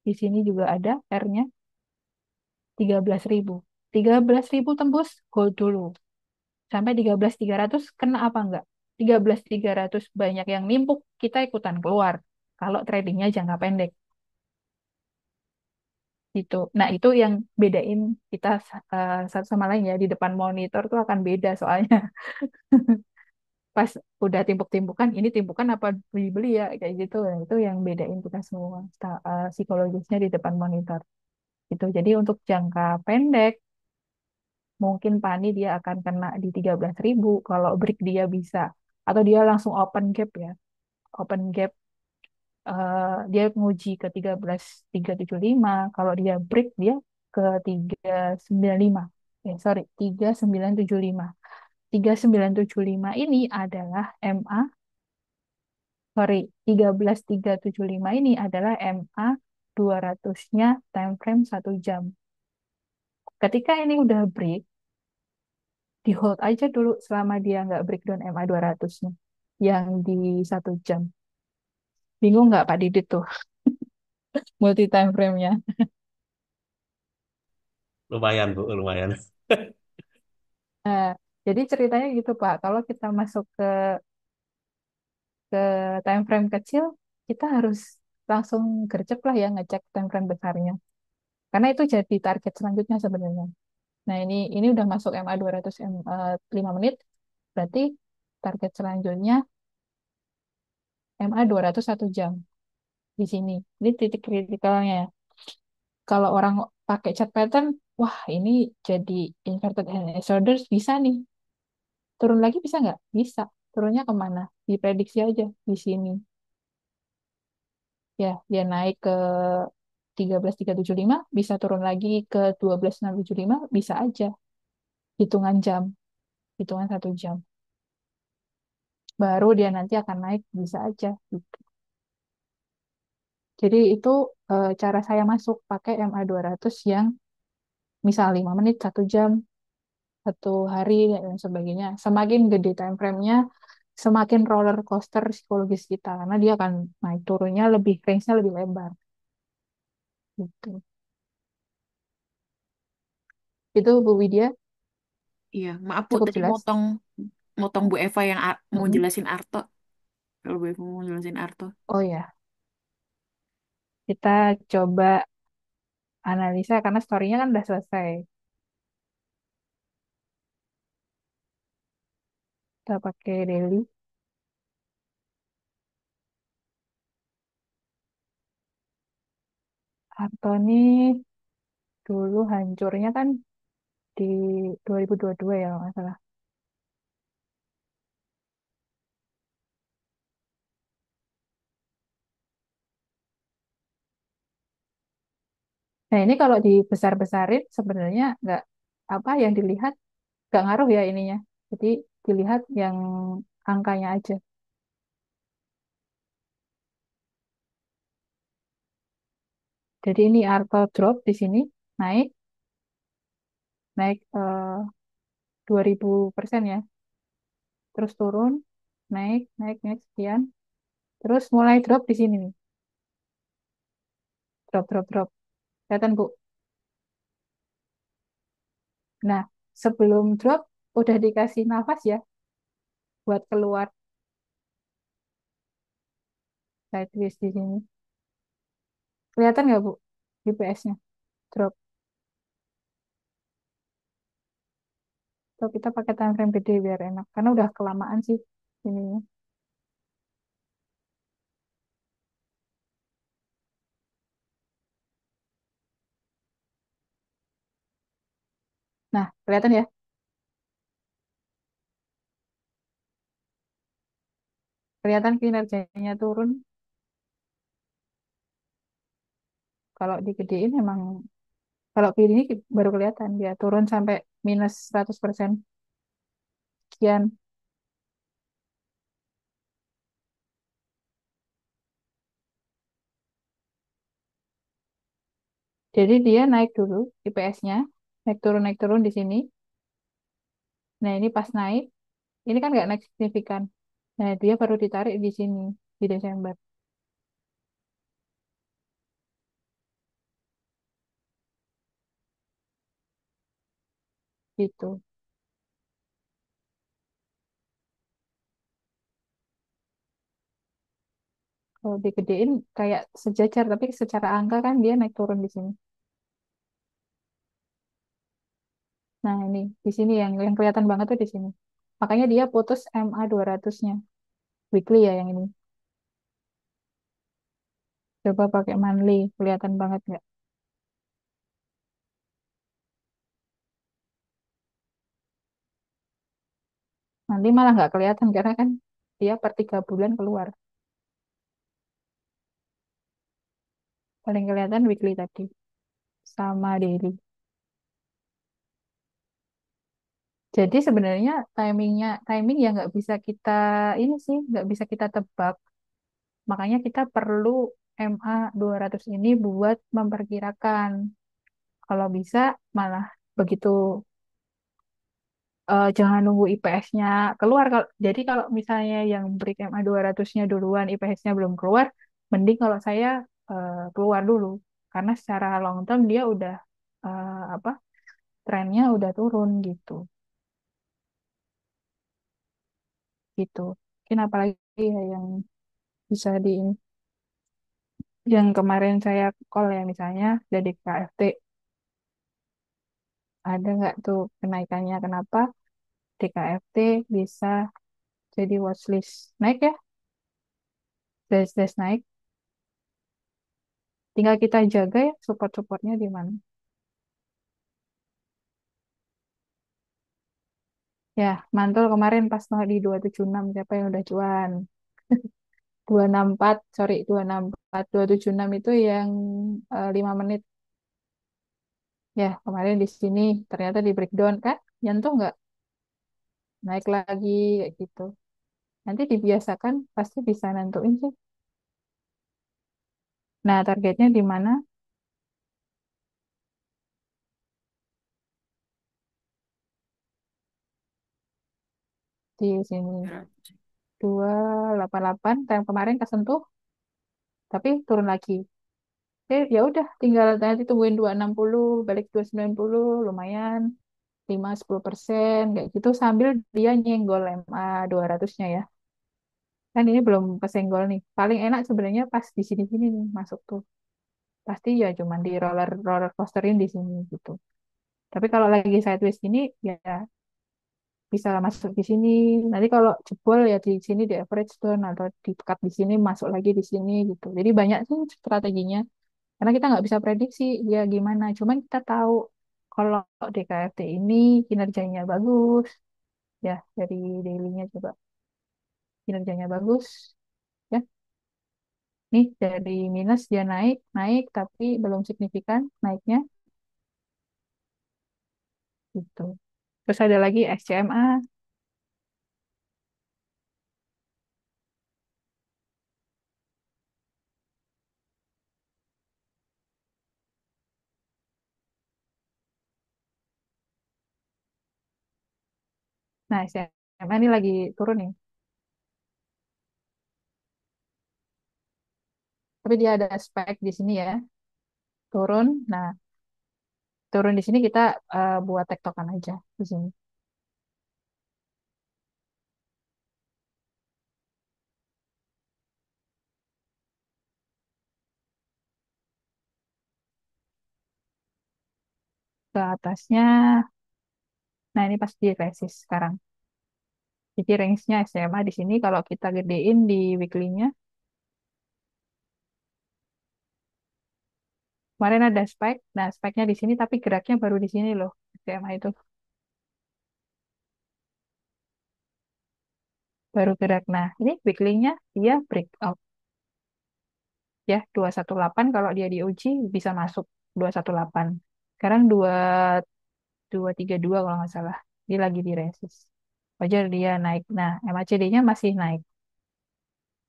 Di sini juga ada R-nya 13.000. 13.000 tembus hold dulu. Sampai 13.300 kena apa enggak? 13.300 banyak yang nimpuk, kita ikutan keluar. Kalau tradingnya jangka pendek gitu. Nah, itu yang bedain kita satu sama lain ya. Di depan monitor tuh akan beda soalnya. Pas udah timpuk-timpukan, ini timpukan apa beli-beli ya kayak gitu. Nah, itu yang bedain kita semua psikologisnya di depan monitor. Gitu. Jadi untuk jangka pendek mungkin Pani dia akan kena di 13.000 kalau break dia bisa atau dia langsung open gap ya. Open gap dia nguji ke 13.375, kalau dia break dia ke 395. Sorry, 3975. 3975 ini adalah MA, sorry, 13.375 ini adalah MA 200-nya time frame 1 jam. Ketika ini udah break, di hold aja dulu selama dia nggak breakdown MA 200-nya yang di 1 jam. Bingung nggak Pak Didit tuh multi time frame-nya? Lumayan Bu, lumayan. Nah, jadi ceritanya gitu Pak, kalau kita masuk ke time frame kecil, kita harus langsung gercep lah ya ngecek time frame besarnya. Karena itu jadi target selanjutnya sebenarnya. Nah, ini udah masuk MA 200 5 menit, berarti target selanjutnya MA 200 1 jam di sini. Ini titik kritikalnya. Kalau orang pakai chart pattern, wah ini jadi inverted and shoulders bisa nih. Turun lagi bisa nggak? Bisa. Turunnya kemana? Diprediksi aja di sini. Ya, dia naik ke 13.375, bisa turun lagi ke 12.675, bisa aja. Hitungan jam, hitungan 1 jam. Baru dia nanti akan naik, bisa aja. Gitu. Jadi itu cara saya masuk pakai MA 200 yang misal 5 menit, 1 jam, 1 hari, dan sebagainya. Semakin gede time frame-nya, semakin roller coaster psikologis kita. Karena dia akan naik turunnya lebih, range-nya lebih lebar. Gitu. Itu Bu Widya, Iya, maaf Bu, cukup tadi jelas. motong motong Bu Eva yang mau Mm-mm. jelasin Arto. Kalau Bu Eva mau jelasin Arto. Oh ya, kita coba analisa karena story-nya kan udah selesai. Kita pakai daily. Anthony dulu hancurnya kan di 2022 ya kalau nggak salah. Nah ini kalau dibesar-besarin sebenarnya nggak apa yang dilihat nggak ngaruh ya ininya. Jadi dilihat yang angkanya aja. Jadi ini Arto drop di sini naik naik 2000% ya. Terus turun naik naik naik sekian. Terus mulai drop di sini nih. Drop drop drop. Kelihatan Bu. Nah, sebelum drop udah dikasih nafas ya buat keluar sideways di sini. Kelihatan nggak Bu GPS-nya? Drop. Atau kita pakai time frame gede biar enak. Karena udah kelamaan sih ini. Nah, kelihatan ya? kelihatan kinerjanya turun. Kalau digedein memang, kalau ini baru kelihatan dia turun sampai minus 100% sekian. Jadi dia naik dulu IPS-nya, naik turun di sini. Nah ini pas naik, ini kan nggak naik signifikan. Nah dia baru ditarik di sini di Desember gitu. Kalau digedein kayak sejajar, tapi secara angka kan dia naik turun di sini. Nah ini di sini yang kelihatan banget tuh di sini. Makanya dia putus MA 200-nya weekly ya yang ini. Coba pakai monthly, kelihatan banget nggak? Nanti malah nggak kelihatan karena kan dia per 3 bulan keluar. Paling kelihatan weekly tadi sama daily. Jadi sebenarnya timing yang nggak bisa kita ini sih nggak bisa kita tebak. Makanya kita perlu MA 200 ini buat memperkirakan. Kalau bisa malah begitu, jangan nunggu IPS-nya keluar. Jadi kalau misalnya yang break MA 200-nya duluan, IPS-nya belum keluar, mending kalau saya keluar dulu. Karena secara long term dia udah apa trennya udah turun gitu. Gitu. Mungkin apalagi ya yang bisa di yang kemarin saya call ya misalnya dari KFT ada nggak tuh kenaikannya kenapa DKFT bisa jadi watchlist naik ya, des naik, tinggal kita jaga ya support-supportnya di mana. Ya mantul kemarin pas mau di 276 siapa yang udah cuan 264, sorry 264 276 itu yang 5 menit ya kemarin di sini ternyata di breakdown kan nyentuh nggak naik lagi kayak gitu. Nanti dibiasakan pasti bisa nentuin sih. Nah, targetnya di mana? Di sini. 288 yang kemarin kesentuh tapi turun lagi. Ya udah tinggal nanti tungguin 260 balik 290 lumayan 5-10% kayak gitu sambil dia nyenggol MA 200-nya ya. Kan ini belum kesenggol nih. Paling enak sebenarnya pas di sini-sini nih masuk tuh. Pasti ya cuman di roller roller coasterin di sini gitu. Tapi kalau lagi sideways gini ya bisa masuk di sini. Nanti kalau jebol ya di sini di average down atau di cut di sini masuk lagi di sini gitu. Jadi banyak sih strateginya. Karena kita nggak bisa prediksi dia gimana. Cuman kita tahu kalau DKFT ini kinerjanya bagus ya dari daily-nya coba kinerjanya bagus ya. Nih dari minus dia naik naik tapi belum signifikan naiknya gitu. Terus ada lagi SCMA. Nah SCMA ini lagi turun nih. Tapi dia ada spike di sini ya turun. Nah turun di sini kita buat tektokan aja di sini ke atasnya. Nah ini pas di resist sekarang. Jadi range-nya SMA di sini kalau kita gedein di weekly-nya. Kemarin ada spike. Nah spike-nya di sini tapi geraknya baru di sini loh SMA itu. baru gerak. Nah, ini weekly-nya dia breakout ya 218 kalau dia diuji bisa masuk 218. Sekarang 232 kalau nggak salah. Dia lagi di resist. Wajar dia naik. Nah, MACD-nya masih naik.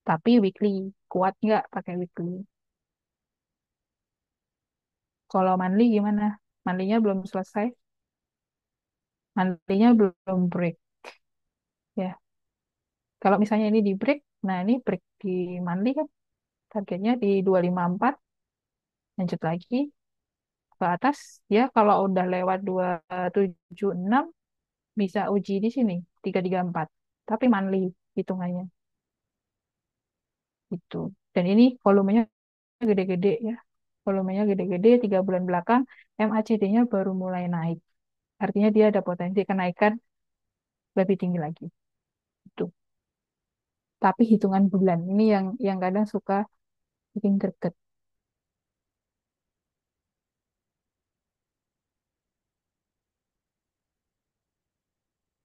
Tapi weekly. Kuat nggak pakai weekly? Kalau monthly gimana? Monthly-nya belum selesai. Monthly-nya belum break. Ya, kalau misalnya ini di break, nah ini break di monthly kan. Targetnya di 254. Lanjut lagi ke atas. Ya, kalau udah lewat 276 bisa uji di sini 334 tapi monthly hitungannya gitu. Dan ini volumenya gede-gede ya, volumenya gede-gede 3 bulan belakang. MACD-nya baru mulai naik, artinya dia ada potensi kenaikan lebih tinggi lagi itu. Tapi hitungan bulan ini yang kadang suka bikin greget.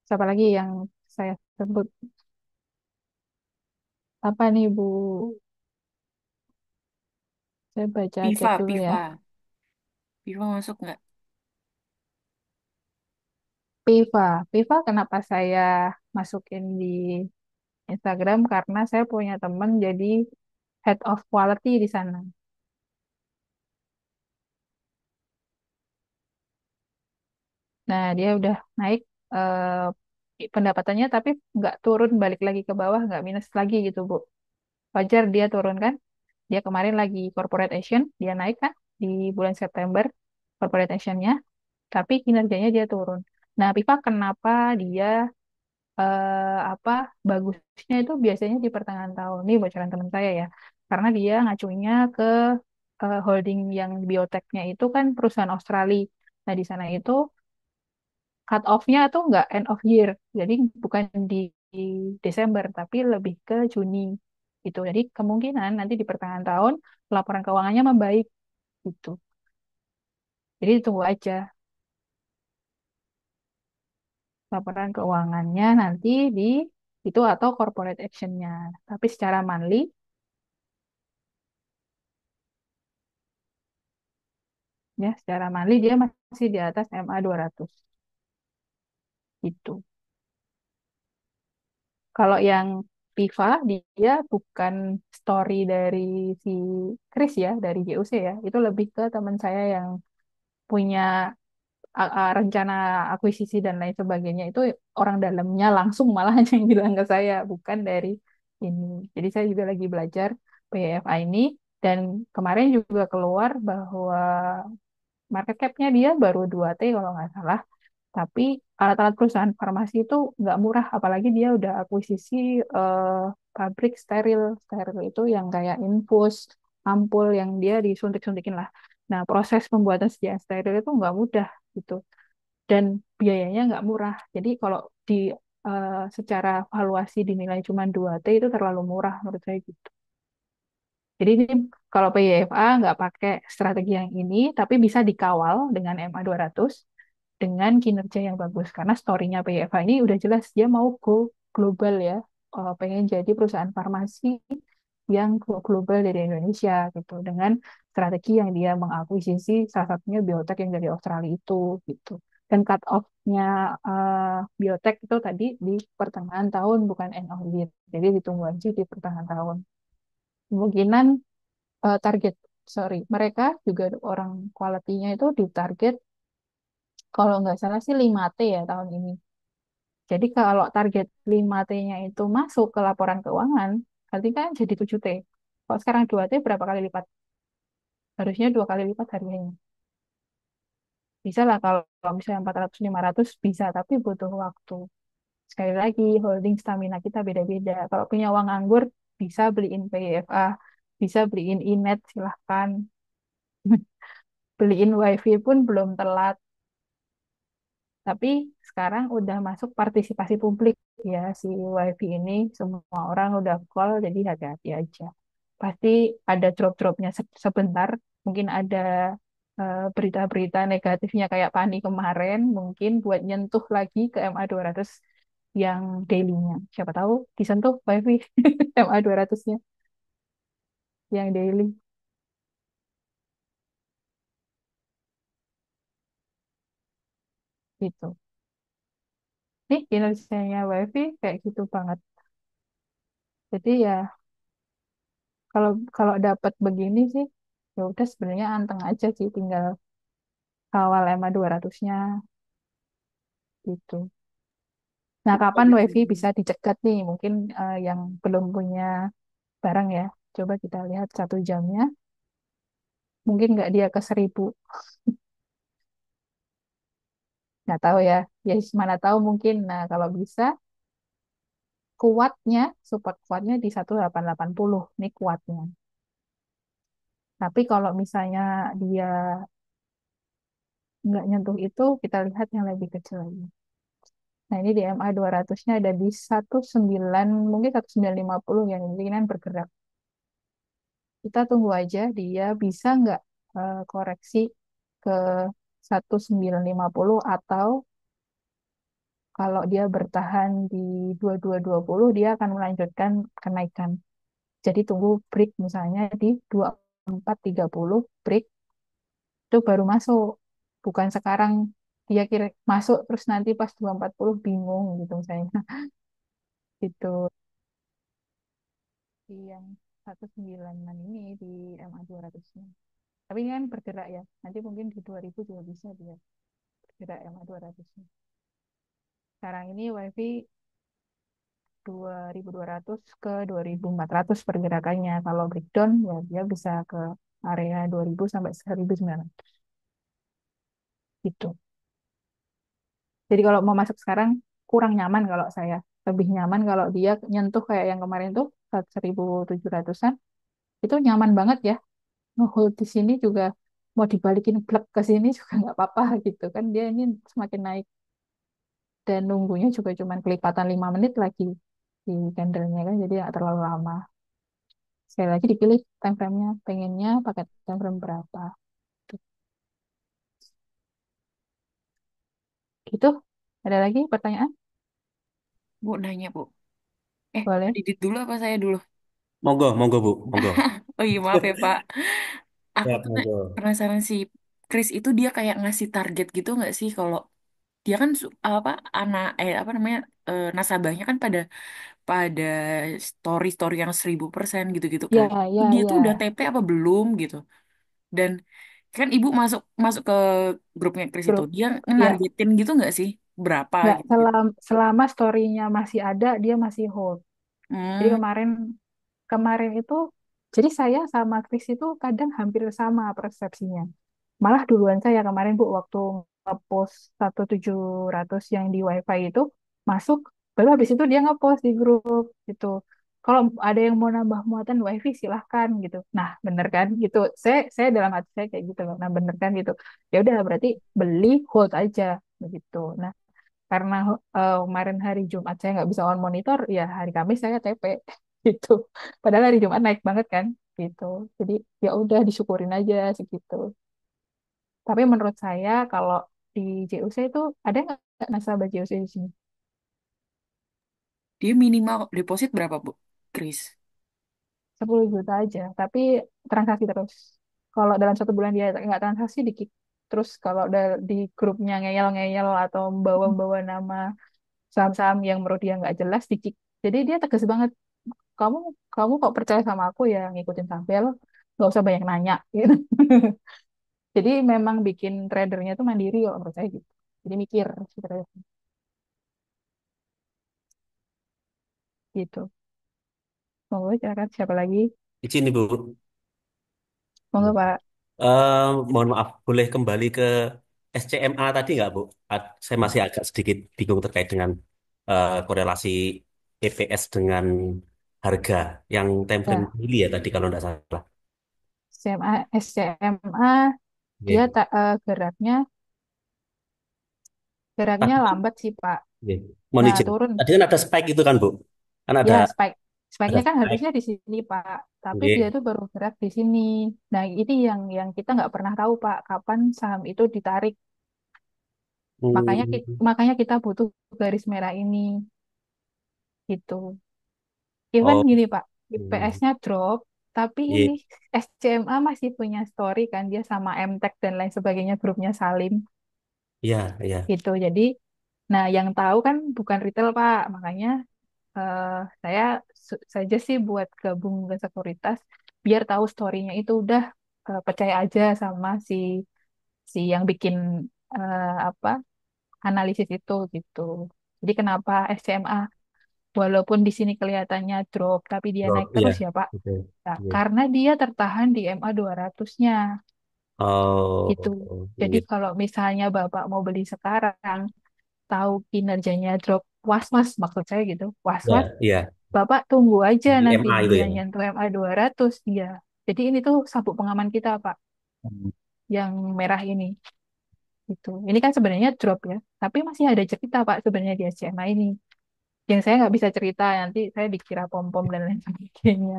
Siapa lagi yang saya sebut? Apa nih Bu, saya baca chat Piva, dulu ya. Piva. Piva masuk nggak? Piva, Piva kenapa saya masukin di Instagram karena saya punya temen jadi head of quality di sana. Nah, dia udah naik pendapatannya tapi nggak turun balik lagi ke bawah, nggak minus lagi gitu, Bu. Wajar dia turun kan? Dia kemarin lagi corporate action, dia naik kan di bulan September corporate actionnya, tapi kinerjanya dia turun. Nah, Pipa kenapa dia apa bagusnya itu biasanya di pertengahan tahun. Ini bocoran teman saya ya. Karena dia ngacunya ke holding yang bioteknya itu kan perusahaan Australia. Nah, di sana itu cut off-nya tuh nggak end of year. Jadi bukan di Desember, tapi lebih ke Juni. Gitu. Jadi kemungkinan nanti di pertengahan tahun laporan keuangannya membaik gitu. Jadi tunggu aja laporan keuangannya nanti di itu atau corporate action-nya. Tapi secara monthly ya, secara monthly dia masih di atas MA 200 gitu. Kalau yang Piva dia bukan story dari si Chris ya, dari JUC ya. Itu lebih ke teman saya yang punya rencana akuisisi dan lain sebagainya. Itu orang dalamnya langsung malah yang bilang ke saya, bukan dari ini. Jadi saya juga lagi belajar PFA ini dan kemarin juga keluar bahwa market cap-nya dia baru 2T kalau nggak salah. Tapi alat-alat perusahaan farmasi itu nggak murah, apalagi dia udah akuisisi pabrik steril. Steril itu yang kayak infus, ampul yang dia disuntik-suntikin lah. Nah, proses pembuatan sedia steril itu nggak mudah gitu. Dan biayanya nggak murah. Jadi kalau di secara valuasi dinilai cuma 2T itu terlalu murah menurut saya gitu. Jadi ini kalau PYFA nggak pakai strategi yang ini, tapi bisa dikawal dengan MA 200 dengan kinerja yang bagus. Karena story-nya PYFA ini udah jelas dia mau go global ya. Pengen jadi perusahaan farmasi yang go global dari Indonesia gitu. Dengan strategi yang dia mengakuisisi salah satunya biotek yang dari Australia itu gitu. Dan cut off-nya biotek itu tadi di pertengahan tahun bukan end of year. Jadi ditunggu aja di pertengahan tahun. Kemungkinan target sorry mereka juga orang quality-nya itu di target kalau nggak salah sih 5T ya tahun ini. Jadi kalau target 5T-nya itu masuk ke laporan keuangan, berarti kan jadi 7T. Kalau sekarang 2T berapa kali lipat? Harusnya 2 kali lipat harganya. Bisa lah kalau misalnya 400 500 bisa, tapi butuh waktu. Sekali lagi, holding stamina kita beda-beda. Kalau punya uang nganggur, bisa beliin PFA, bisa beliin Inet, silahkan. Beliin WiFi pun belum telat. Tapi sekarang udah masuk partisipasi publik ya si WiFi ini. Semua orang udah call, jadi hati-hati aja. Pasti ada drop-dropnya sebentar. Mungkin ada berita-berita negatifnya kayak Pani kemarin. Mungkin buat nyentuh lagi ke MA 200 yang daily-nya. Siapa tahu disentuh WiFi MA 200-nya yang daily gitu. Nih kinerjanya WiFi kayak gitu banget. Jadi ya kalau kalau dapat begini sih ya udah sebenarnya anteng aja sih, tinggal kawal EMA 200-nya gitu. Nah, kapan WiFi bisa dicegat nih? Mungkin yang belum punya barang ya. Coba kita lihat 1 jamnya. Mungkin nggak dia ke 1.000. Nggak tahu ya. Ya mana tahu mungkin. Nah, kalau bisa kuatnya, support kuatnya di 1880. Ini kuatnya. Tapi kalau misalnya dia nggak nyentuh itu, kita lihat yang lebih kecil lagi. Nah, ini di MA 200-nya ada di 19, mungkin 1950 yang kemungkinan bergerak. Kita tunggu aja dia bisa nggak koreksi ke 1950, atau kalau dia bertahan di 2220 dia akan melanjutkan kenaikan. Jadi tunggu break misalnya di 2430 break itu baru masuk. Bukan sekarang dia kira masuk terus nanti pas 240 bingung gitu misalnya. Itu di yang 19-an ini di MA 200-nya. Tapi ini kan bergerak ya. Nanti mungkin di 2000 juga bisa dia bergerak MA 200-nya. Sekarang ini WiFi 2200 ke 2400 pergerakannya. Kalau breakdown ya dia bisa ke area 2000 sampai 1900 gitu. Jadi kalau mau masuk sekarang kurang nyaman kalau saya. Lebih nyaman kalau dia nyentuh kayak yang kemarin tuh 1700-an. Itu nyaman banget ya. Ngehold di sini juga mau dibalikin plek ke sini juga nggak apa-apa gitu kan. Dia ini semakin naik dan nunggunya juga cuman kelipatan 5 menit lagi di candlenya kan, jadi nggak terlalu lama. Sekali lagi dipilih time frame-nya, pengennya pakai time frame berapa. Gitu. Ada lagi pertanyaan? Bu, nanya, Bu. Boleh. Didit dulu apa saya dulu? Monggo, monggo Bu, monggo. Oh iya, maaf ya, Pak. Aku Ya, tuh monggo. penasaran si Chris itu dia kayak ngasih target gitu nggak sih kalau dia kan apa anak apa namanya nasabahnya kan pada pada story-story yang 1000% gitu-gitu kan. Ya, Itu ya, dia tuh udah ya. TP apa belum gitu. Dan kan ibu masuk masuk ke grupnya Chris itu, Grup. dia Ya, ngenargetin gitu nggak sih berapa nggak gitu gitu. selama story-nya masih ada, dia masih hold. Jadi Hmm, kemarin kemarin itu, jadi saya sama Chris itu kadang hampir sama persepsinya. Malah duluan saya kemarin Bu, waktu ngepost 1700 yang di WiFi itu masuk, baru habis itu dia ngepost di grup gitu. Kalau ada yang mau nambah muatan WiFi silahkan gitu. Nah, bener kan gitu. Saya dalam hati saya kayak gitu loh. Nah, bener kan gitu. Ya udah berarti beli hold aja begitu. Nah, karena kemarin hari Jumat saya nggak bisa on monitor, ya hari Kamis saya TP gitu. Padahal hari Jumat naik banget kan gitu. Jadi ya udah disyukurin aja segitu. Tapi menurut saya kalau di JUC itu ada nggak nasabah JUC di sini? dia minimal deposit berapa, Bu? Chris. 10 juta aja, tapi transaksi terus. Kalau dalam 1 bulan dia nggak transaksi dikit. Terus kalau udah di grupnya ngeyel-ngeyel atau membawa-bawa nama saham-saham yang menurut dia nggak jelas dikit. Jadi dia tegas banget. Kamu kamu kok percaya sama aku ya ngikutin tabel, nggak usah banyak nanya gitu. Jadi memang bikin tradernya tuh mandiri kalau menurut saya gitu. Jadi mikir gitu. Monggo silakan siapa lagi? Izin Ibu. Monggo Pak. Mohon maaf, boleh kembali ke SCMA tadi nggak, Bu? Saya masih agak sedikit bingung terkait dengan korelasi EPS dengan harga yang time frame Ya, daily ya tadi kalau nggak salah. SMA, SCMA dia Oke. geraknya Tadi, lambat sih Pak. oke. Mohon Nah, izin. turun. Tadi kan ada spike itu kan, Bu? Kan Ya, ada spike. ada Spike-nya kan spike. harusnya di sini, Pak. Tapi dia Oke. tuh baru gerak di sini. Nah, ini yang kita nggak pernah tahu, Pak, kapan saham itu ditarik. Makanya Hmm, makanya kita butuh garis merah ini. gitu. Even Oh, gini Pak, hmm. IPS-nya drop, tapi Iya, ini SCMA masih punya story kan, dia sama MTech dan lain sebagainya, grupnya Salim iya, iya. gitu. Jadi, nah yang tahu kan bukan retail Pak, makanya eh, saya saja sih buat gabung ke sekuritas, biar tahu story-nya itu udah percaya aja sama si si yang bikin apa analisis itu gitu. Jadi kenapa SCMA walaupun di sini kelihatannya drop, tapi dia Drop, naik iya. terus ya Pak. Oke. Nah, Iya. karena dia tertahan di MA 200-nya gitu. Oh, Jadi iya, kalau misalnya Bapak mau beli sekarang, tahu kinerjanya drop, was-was maksud saya gitu, was-was, iya, iya. Bapak tunggu aja Di nanti MA itu dia ya. nyentuh MA 200, iya. Jadi ini tuh sabuk pengaman kita Pak, Hmm. yang merah ini gitu. Ini kan sebenarnya drop ya, tapi masih ada cerita Pak sebenarnya di SCMA ini. Yang saya nggak bisa cerita, nanti saya dikira pom-pom dan lain sebagainya.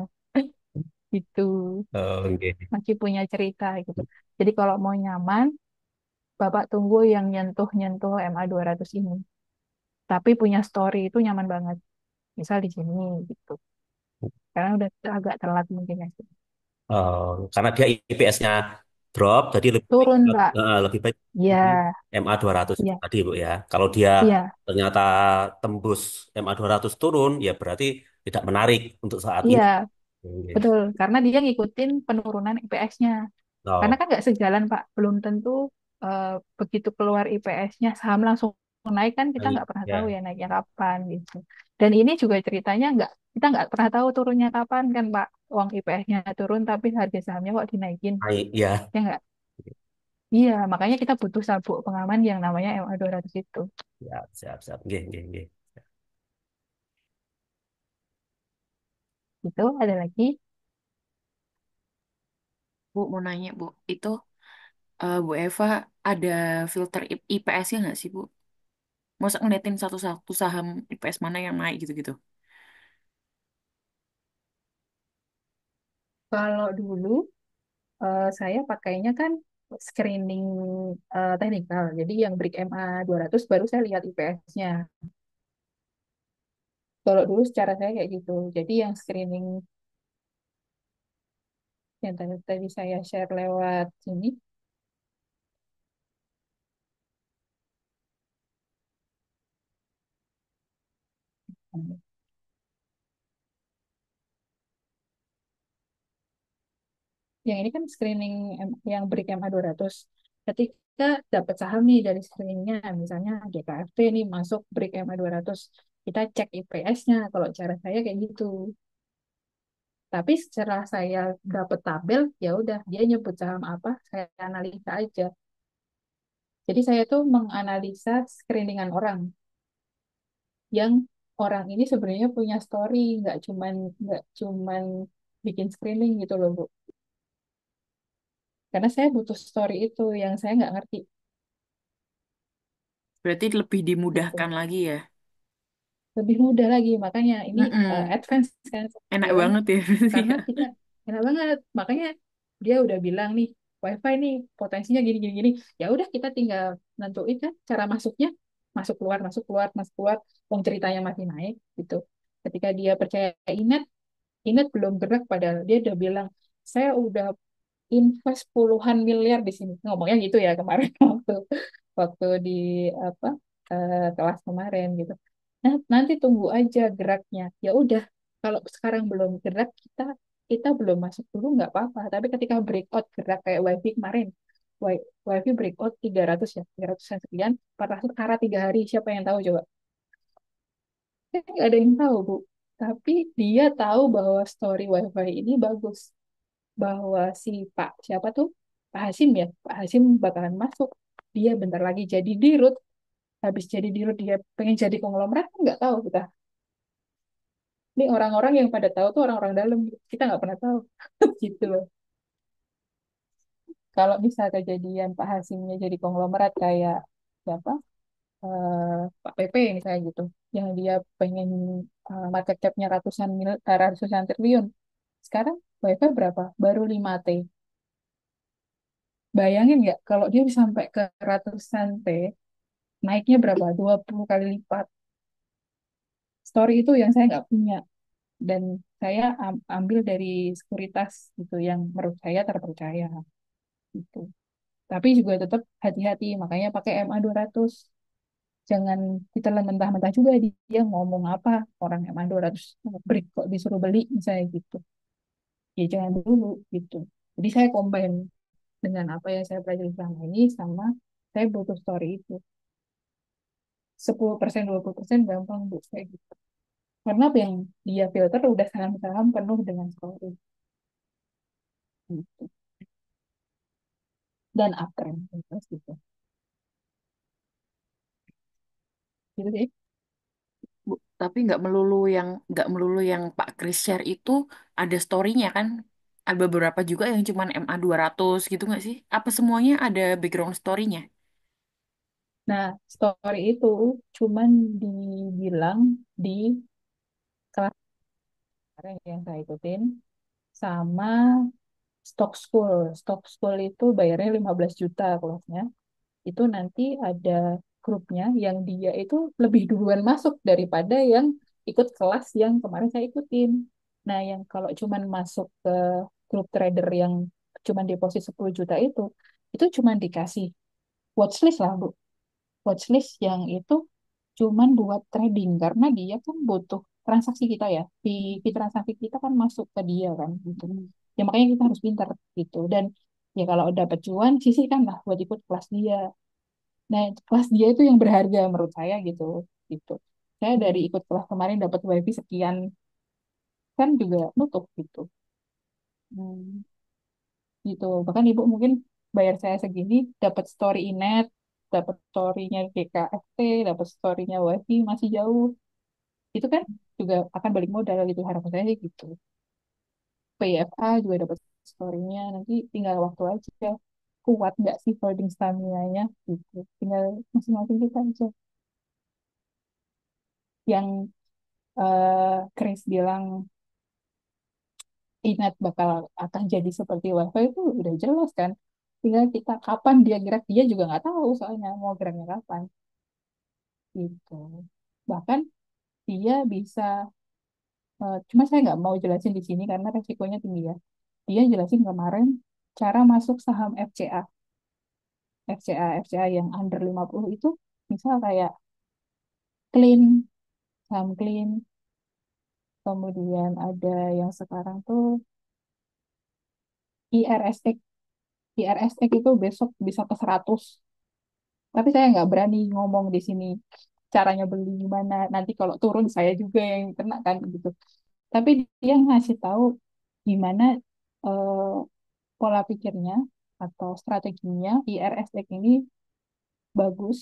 Gitu. Oh, oke. Masih punya cerita gitu. Jadi kalau mau nyaman, Bapak tunggu yang nyentuh-nyentuh MA 200 ini. Tapi punya story itu nyaman banget. Misal di sini gitu. Karena udah agak telat mungkin ya. Karena dia IPS-nya drop, jadi lebih baik, Turun, Pak. lebih baik Iya, di MA 200 itu iya, tadi, Bu ya. Kalau dia iya, ternyata tembus MA 200 turun, ya berarti tidak menarik untuk saat iya. ini. Oke. Betul. Karena dia ngikutin penurunan IPS-nya. Karena Oh, kan nggak sejalan, Pak. Belum tentu eh, begitu keluar IPS-nya saham langsung naik kan kita baik. nggak pernah tahu Ya, ya naiknya kapan gitu. Dan ini juga ceritanya nggak kita nggak pernah tahu turunnya kapan kan Pak. Uang IPS-nya turun tapi harga sahamnya kok dinaikin. baik. Ya, Ya nggak? Iya, makanya kita butuh sabuk pengaman yang namanya MA 200 itu. ya, siap, siap. Oke, oke, oke. Itu ada lagi. Bu, mau nanya, Bu. Itu Bu Eva ada filter IPS-nya nggak sih, Bu? Masa ngeliatin satu-satu saham IPS mana yang naik gitu-gitu? Kalau dulu saya pakainya kan screening teknikal. Jadi yang break MA 200 baru saya lihat IPS-nya. Kalau dulu secara saya kayak gitu. Jadi yang screening yang tadi saya share lewat sini, yang ini kan screening yang break MA 200. Ketika dapat saham nih dari screeningnya, misalnya GKFP nih masuk break MA 200, kita cek IPS-nya. Kalau cara saya kayak gitu. Tapi setelah saya dapat tabel, ya udah dia nyebut saham apa, saya analisa aja. Jadi saya tuh menganalisa screeningan orang yang orang ini sebenarnya punya story, nggak cuman bikin screening gitu loh Bu. Karena saya butuh story itu yang saya nggak ngerti Berarti lebih dimudahkan gitu. lagi ya? Lebih mudah lagi, makanya ini Mm-mm. advance kan saya Enak bilang. banget ya berarti Karena ya. kita enak banget, makanya dia udah bilang nih WiFi nih potensinya gini gini gini. Ya udah kita tinggal nentuin kan cara masuknya, masuk keluar masuk keluar masuk keluar. Wong ceritanya masih naik gitu. Ketika dia percaya Inet, Inet belum gerak padahal dia udah bilang saya udah invest puluhan miliar di sini. Ngomongnya gitu ya kemarin waktu waktu di apa kelas kemarin gitu. Nah, nanti tunggu aja geraknya. Ya udah, kalau sekarang belum gerak kita belum masuk dulu nggak apa-apa. Tapi ketika breakout gerak kayak WiFi kemarin, WiFi breakout 300 ya, 300 sekian, 400 arah 3 hari. Siapa yang tahu coba? Nggak ada yang tahu, Bu. Tapi dia tahu bahwa story WiFi ini bagus, bahwa si Pak siapa tuh Pak Hasim ya Pak Hasim bakalan masuk, dia bentar lagi jadi dirut, habis jadi dirut dia pengen jadi konglomerat kan nggak tahu kita. Ini orang-orang yang pada tahu tuh orang-orang dalam, kita nggak pernah tahu gitu loh. Kalau bisa kejadian Pak Hasimnya jadi konglomerat kayak siapa Pak PP misalnya gitu, yang dia pengen market capnya ratusan triliun, sekarang WiFi berapa, baru 5 T. Bayangin nggak kalau dia bisa sampai ke ratusan T, naiknya berapa? 20 kali lipat. story itu yang saya nggak punya, dan saya ambil dari sekuritas gitu yang menurut saya terpercaya gitu. Tapi juga tetap hati-hati, makanya pakai MA200. Jangan ditelan mentah-mentah juga dia ngomong apa, orang MA200 break kok disuruh beli misalnya gitu. Ya jangan dulu gitu. Jadi saya combine dengan apa yang saya pelajari selama ini sama saya butuh story itu. 10% 20% gampang bu kayak gitu. Karena apa yang dia filter udah saham-saham penuh dengan story gitu. Dan uptrend gitu. Gitu sih. Bu, tapi nggak melulu yang Pak Kris share itu ada story-nya kan? Ada beberapa juga yang cuman MA200 gitu nggak sih? Apa semuanya ada background story-nya? Nah, story itu cuman dibilang di kelas kemarin yang saya ikutin sama stock school. Stock school itu bayarnya 15 juta kelasnya. Itu nanti ada grupnya yang dia itu lebih duluan masuk daripada yang ikut kelas yang kemarin saya ikutin. Nah, yang kalau cuman masuk ke grup trader yang cuman deposit 10 juta itu cuman dikasih watchlist lah, Bu. Watchlist yang itu cuman buat trading karena dia kan butuh transaksi kita ya. Di transaksi kita kan masuk ke dia kan gitu. Ya makanya kita harus pintar gitu. Dan ya kalau dapat cuan sisihkan lah buat ikut kelas dia. Nah, kelas dia itu yang berharga menurut saya gitu. Gitu. Saya dari ikut kelas kemarin dapat wifi sekian kan juga nutup gitu. Hmm, gitu. Bahkan ibu mungkin bayar saya segini dapat story Inet, dapat storynya GKFT, dapat storynya wifi masih jauh. Itu kan juga akan balik modal gitu harapan saya sih gitu. PFA juga dapat storynya nanti tinggal waktu aja kuat nggak sih holding stamina-nya gitu. Tinggal masing-masing kita aja. Yang Chris bilang Inet bakal akan jadi seperti WiFi itu udah jelas kan. Tinggal kita kapan dia gerak dia juga nggak tahu soalnya mau geraknya kapan gitu. Bahkan dia bisa, cuma saya nggak mau jelasin di sini karena resikonya tinggi ya. Dia jelasin kemarin cara masuk saham FCA, FCA yang under 50 itu, misal kayak clean, saham clean, kemudian ada yang sekarang tuh IRSX. IRSX itu besok bisa ke 100. Tapi saya nggak berani ngomong di sini caranya beli gimana. Nanti kalau turun saya juga yang kena kan gitu. Tapi dia ngasih tahu gimana eh, pola pikirnya atau strateginya IRSX ini bagus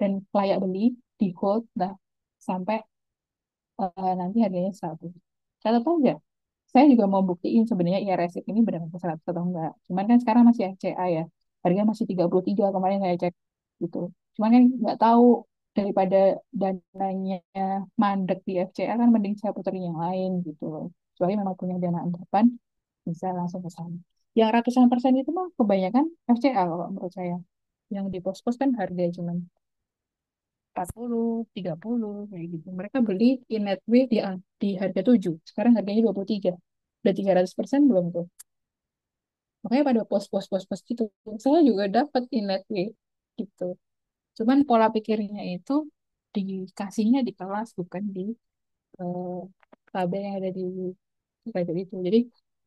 dan layak beli di hold lah sampai nanti harganya 100. Catat aja. Saya juga mau buktiin sebenarnya IRSX ini benar-benar 100 atau enggak. Cuman kan sekarang masih FCA ya. Harganya masih 33 kemarin saya cek gitu. Cuman kan nggak tahu daripada dananya mandek di FCA kan mending saya puterin yang lain gitu loh. Kecuali memang punya dana anggapan bisa langsung ke sana. Yang ratusan persen itu mah kebanyakan FCA kalau menurut saya. Yang di pos-pos kan harga cuman 40, 30 kayak gitu. Mereka beli in netway di harga 7. Sekarang harganya 23. Udah 300% belum tuh. Makanya pada pos-pos gitu. Saya juga dapat in netway gitu. Cuman pola pikirnya itu dikasihnya di kelas bukan di eh, tabel yang ada di tabel itu. Jadi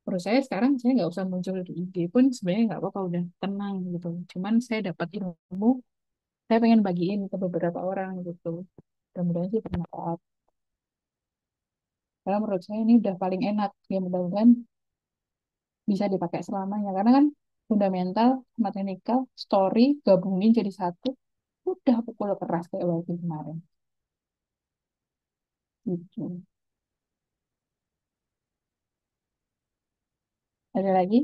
menurut saya sekarang saya nggak usah muncul di IG pun sebenarnya nggak apa-apa udah tenang gitu. Cuman saya dapat ilmu, saya pengen bagiin ke beberapa orang gitu. Mudah-mudahan sih bermanfaat. Karena menurut saya ini udah paling enak. Ya mudah-mudahan bisa dipakai selamanya. Karena kan fundamental sama teknikal, story, gabungin jadi satu. Udah pukul keras kayak waktu kemarin. Gitu. Ada lagi?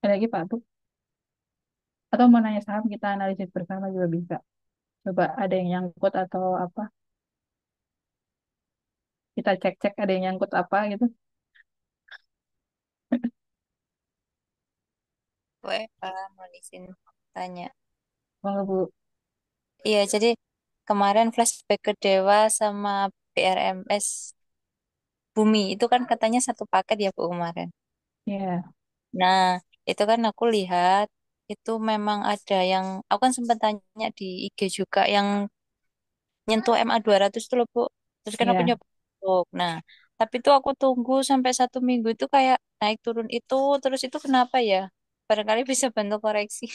Ada lagi Pak Buk? Atau mau nanya saham kita analisis bersama juga bisa. Coba ada yang nyangkut atau apa? Kita cek-cek ada yang nyangkut apa gitu. Gue mau di sini tanya. Mau Bu. Iya, jadi kemarin flashback ke Dewa sama BRMS Bumi itu kan katanya satu paket ya Bu kemarin. Ya, Nah, itu kan aku lihat itu memang ada yang aku kan sempat tanya di IG juga yang nyentuh MA 200 tuh loh Bu. Terus kan aku ya. nyoba masuk. Nah, tapi tuh aku tunggu sampai 1 minggu itu kayak naik turun itu terus itu kenapa ya? Barangkali bisa bantu koreksi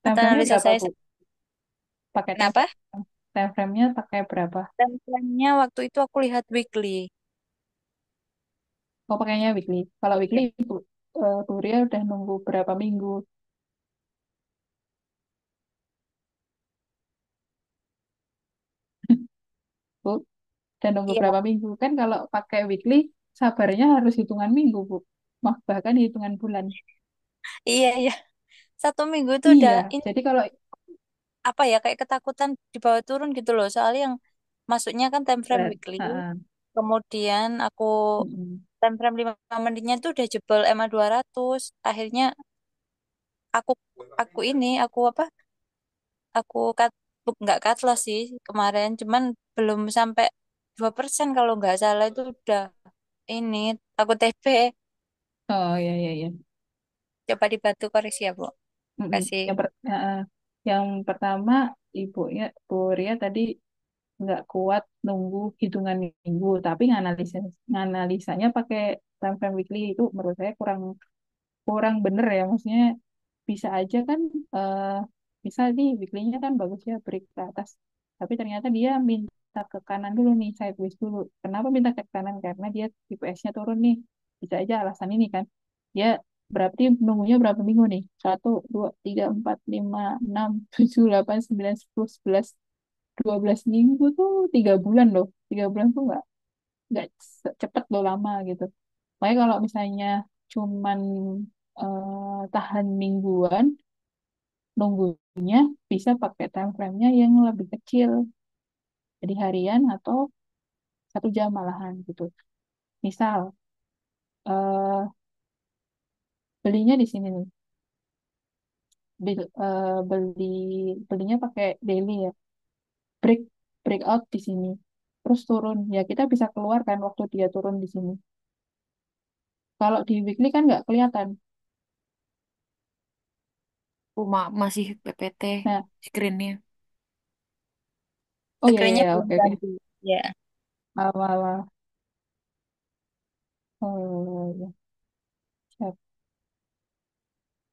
Time atau frame-nya analisa berapa saya. Bu? Pakai Kenapa? time frame-nya pakai berapa? Dan plannya waktu itu aku lihat weekly. Oh, pakainya weekly. Kalau weekly, Ya. Bu, Bu Ria udah nunggu berapa minggu? Bu, udah nunggu Iya, berapa minggu? Kan kalau pakai weekly, sabarnya harus hitungan minggu, Bu. Bahkan hitungan bulan. iya, iya. 1 minggu itu udah Iya, ini jadi kalau apa ya kayak ketakutan dibawa turun gitu loh. Soalnya yang masuknya kan time frame berat. weekly. Heeh. Kemudian aku Mm-mm. time frame 5 menitnya tuh udah jebol MA 200. Akhirnya aku aku apa? Aku nggak cut loss sih kemarin. Cuman belum sampai 2% kalau nggak salah itu udah ini aku TP. Oh, iya, iya, iya. Coba dibantu koreksi ya, Bu. Mm-mm. Kasih. Yang pertama, Bu Ria tadi nggak kuat nunggu hitungan minggu, tapi nganalisanya pakai time frame weekly itu menurut saya kurang kurang bener ya. Maksudnya bisa aja kan, eh bisa nih weekly-nya kan bagus ya break ke atas, tapi ternyata dia minta ke kanan dulu nih, sideways dulu. Kenapa minta ke kanan? Karena dia TPS-nya turun nih. Bisa aja alasan ini kan. Dia berarti nunggunya berapa minggu nih? 1, 2, 3, 4, 5, 6, 7, 8, 9, 10, 11, 12 minggu tuh 3 bulan loh. 3 bulan tuh nggak cepet loh, lama gitu. Makanya kalau misalnya cuman tahan mingguan, nunggunya bisa pakai time frame-nya yang lebih kecil, jadi harian atau 1 jam malahan gitu. Misal eh, belinya di sini nih, beli belinya pakai daily ya, break breakout di sini, terus turun ya kita bisa keluarkan waktu dia turun di sini. Kalau di weekly kan nggak kelihatan. Masih PPT Nah, screennya. oh ya ya Screen-nya ya, belum oke oke. ganti. Ya. Awal-awal. Oh ya, siap.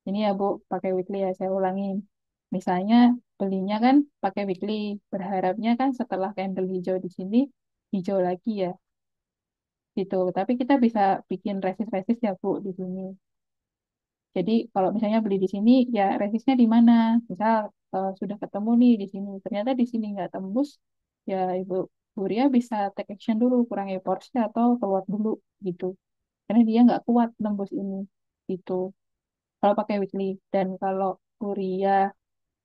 Ini ya Bu, pakai weekly ya, saya ulangin. Misalnya belinya kan pakai weekly, berharapnya kan setelah candle hijau di sini, hijau lagi ya, gitu. Tapi kita bisa bikin resist-resist ya Bu di sini. Jadi kalau misalnya beli di sini, ya resistnya di mana? Misal sudah ketemu nih di sini, ternyata di sini nggak tembus, ya Ibu Buria bisa take action dulu, kurangi porsi atau keluar dulu gitu. Karena dia nggak kuat nembus ini, gitu. Kalau pakai weekly. Dan kalau Buria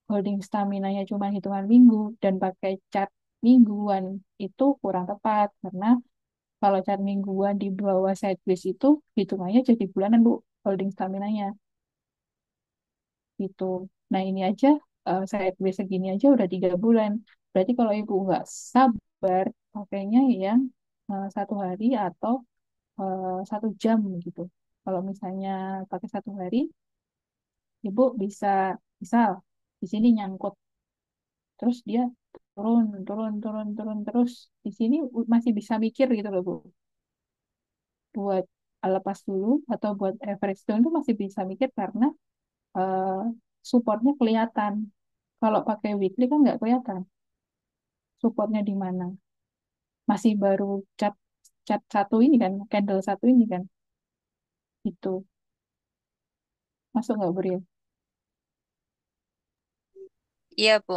holding stamina-nya cuma hitungan minggu dan pakai chart mingguan, itu kurang tepat karena kalau chart mingguan di bawah sideways itu hitungannya jadi bulanan Bu, holding stamina-nya gitu. Nah ini aja, sideways segini aja udah 3 bulan. Berarti kalau Ibu nggak sabar, pakainya yang 1 hari atau 1 jam gitu. Kalau misalnya pakai 1 hari, Ibu bisa misal di sini nyangkut, terus dia turun turun turun turun terus, di sini masih bisa mikir gitu loh Bu, buat lepas dulu atau buat average down tuh masih bisa mikir karena eh, supportnya kelihatan. Kalau pakai weekly kan nggak kelihatan supportnya di mana, masih baru cat cat satu ini kan, candle satu ini kan, itu masuk nggak Bu Ria? Iya, Bu.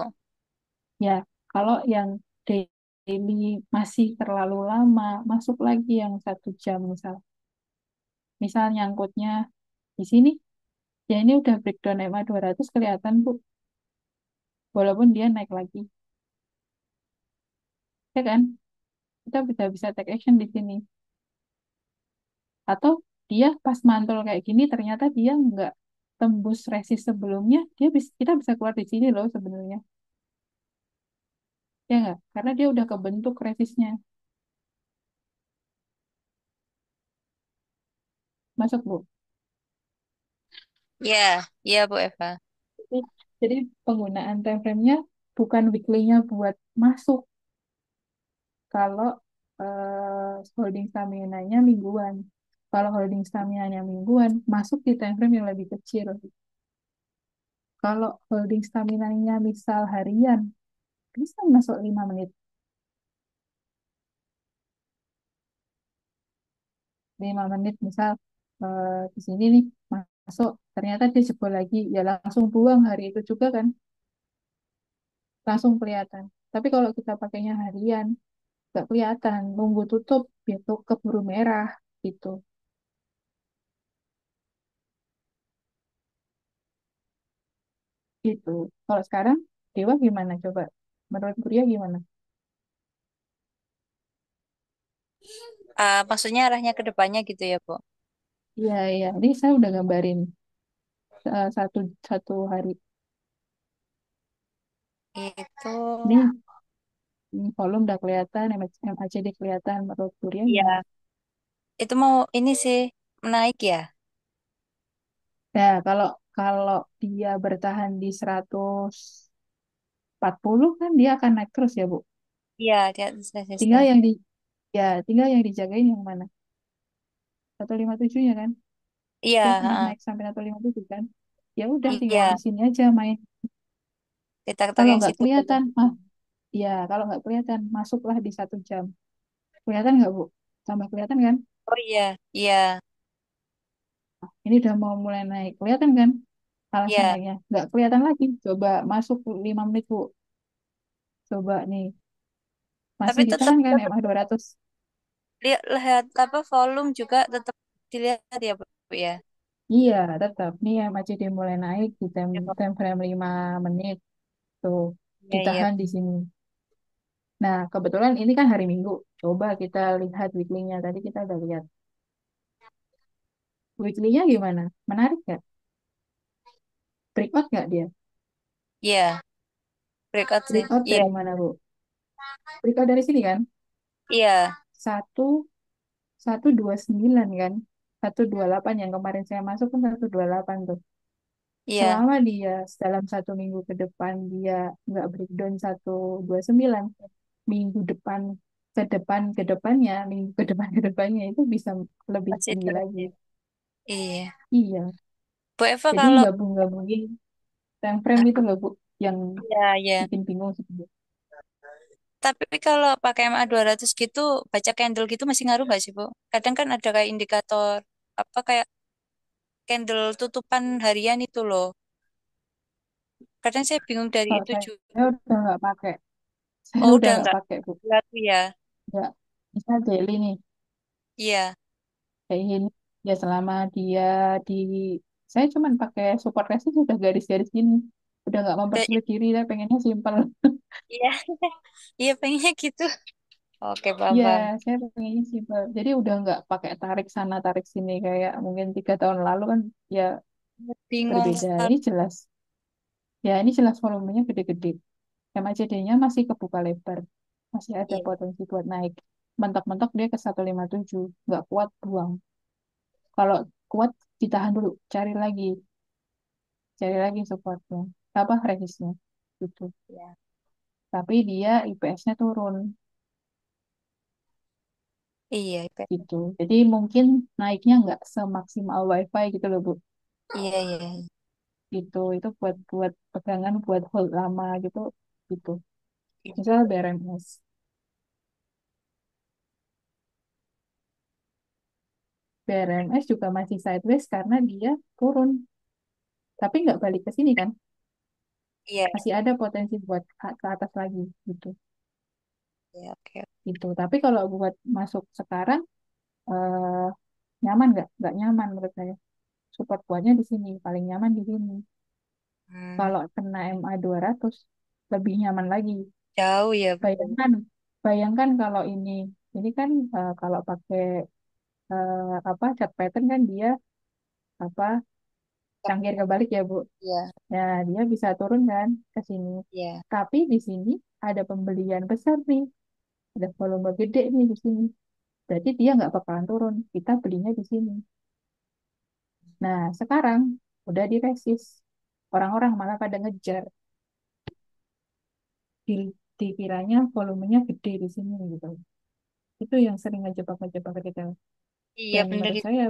Ya, kalau yang daily masih terlalu lama, masuk lagi yang 1 jam misal, nyangkutnya di sini. Ya ini udah breakdown MA 200 kelihatan Bu. walaupun dia naik lagi, ya kan? Kita bisa bisa take action di sini. Atau dia pas mantul kayak gini, ternyata dia nggak tembus resist sebelumnya, kita bisa keluar di sini loh sebenarnya, ya nggak? Karena dia udah kebentuk resistnya, masuk Bu. Iya, iya Bu Eva. Jadi, jadi penggunaan time frame-nya bukan weekly-nya buat masuk kalau holding stamina-nya mingguan. Kalau holding stamina-nya mingguan, masuk di time frame yang lebih kecil. Kalau holding stamina-nya misal harian, bisa masuk 5 menit. 5 menit misal di sini nih, masuk. Ternyata dia jebol lagi, ya langsung buang hari itu juga kan, langsung kelihatan. Tapi kalau kita pakainya harian, nggak kelihatan, nunggu tutup gitu keburu merah gitu. Gitu. Kalau sekarang Dewa gimana coba? Menurut Kuria gimana? Maksudnya arahnya ke depannya gitu ya Bu? Iya, iya. Ini saya udah gambarin satu satu hari. Itu, Ini volume udah kelihatan, MACD kelihatan. Menurut Kuria gimana? ya, itu mau ini sih menaik ya? Nah, kalau kalau dia bertahan di 140 kan dia akan naik terus ya, Bu. Iya, di atas Tinggal resisten. yang di ya tinggal yang dijagain yang mana? 157 ya kan? Iya, Dia sempat heeh. naik sampai 157 kan? Ya udah tinggal di Iya, sini aja main. kita ketok Kalau yang nggak situ dulu. kelihatan, ya kalau nggak kelihatan masuklah di 1 jam. Kelihatan nggak Bu? Tambah kelihatan kan? Oh iya, iya, Ini udah mau mulai naik. Kelihatan kan? Alasan iya. naiknya. Nggak kelihatan lagi. Coba masuk 5 menit Bu. Coba nih. Masih Tapi tetap ditahan kan tetap MA200? lihat apa volume juga tetap dilihat ya Bu ya. Iya, tetap. Nih MACD mulai naik di Ya, time frame 5 menit. Tuh, iya, iya. ditahan di sini. Nah, kebetulan ini kan hari Minggu. Coba kita lihat weekly-nya. Tadi kita udah lihat. Weekly-nya gimana? Menarik nggak? Breakout nggak dia? Iya, breakout sih. Breakout Iya, dari mana, Bu? Breakout dari sini kan? iya, Satu, 129 kan? 128 yang kemarin saya masuk kan 128 tuh. iya. Selama dia dalam 1 minggu ke depan dia nggak breakdown 129, minggu depan ke depannya, minggu ke depan ke depannya itu bisa lebih Masih tinggi terus lagi. ya. Iya. Iya, Bu Eva jadi kalau gabungin time frame itu loh Bu, yang iya, iya. bikin bingung sebenarnya. Tapi kalau pakai MA200 gitu, baca candle gitu masih ngaruh nggak sih, Bu? Kadang kan ada kayak indikator apa kayak candle tutupan harian itu loh. Kadang saya bingung dari Kalau itu juga. saya udah nggak pakai, saya Oh, udah udah nggak nggak pakai Bu. berlaku ya. Nggak, bisa daily nih, Iya. kayak gini. Ya selama dia di, saya cuman pakai support resist udah garis-garis gini. Udah nggak Udah, mempersulit diri, saya pengennya simpel. iya. Iya, pengennya gitu. Oke, paham, Iya, paham. saya pengennya simpel. Jadi udah nggak pakai tarik sana tarik sini kayak mungkin 3 tahun lalu kan ya Bingung. berbeda. Ini jelas. Ya ini jelas volumenya gede-gede. MACD-nya masih kebuka lebar. Masih ada Iya. potensi buat naik. Mentok-mentok dia ke 157. Nggak kuat buang. Kalau kuat ditahan dulu. Cari lagi. Cari lagi supportnya. Apa resistnya. Gitu. Iya. Tapi dia IPS-nya turun. Iya, Gitu. Jadi mungkin naiknya nggak semaksimal WiFi gitu loh Bu. iya, iya. Gitu itu buat buat pegangan buat hold lama gitu gitu Iya. misal BRMS juga masih sideways karena dia turun tapi nggak balik ke sini kan Iya, masih ada potensi buat ke atas lagi gitu iya, oke. gitu tapi kalau buat masuk sekarang eh, nyaman nggak nyaman menurut saya support kuatnya di sini paling nyaman di sini Hmm. kalau kena MA 200 lebih nyaman lagi. Jauh ya, Bu. Bayangkan, bayangkan kalau ini kan kalau pakai apa cat pattern kan dia apa cangkir kebalik ya Bu. Iya, Ya dia bisa turun kan ke sini. iya. Tapi di sini ada pembelian besar nih, ada volume gede nih di sini. Berarti dia nggak bakalan turun. Kita belinya di sini. Nah sekarang udah diresis. Orang-orang malah pada ngejar. Di- Dikiranya volumenya gede di sini gitu. Itu yang sering ngejebak-ngejebak kita. Iya, Dan bener menurut itu. saya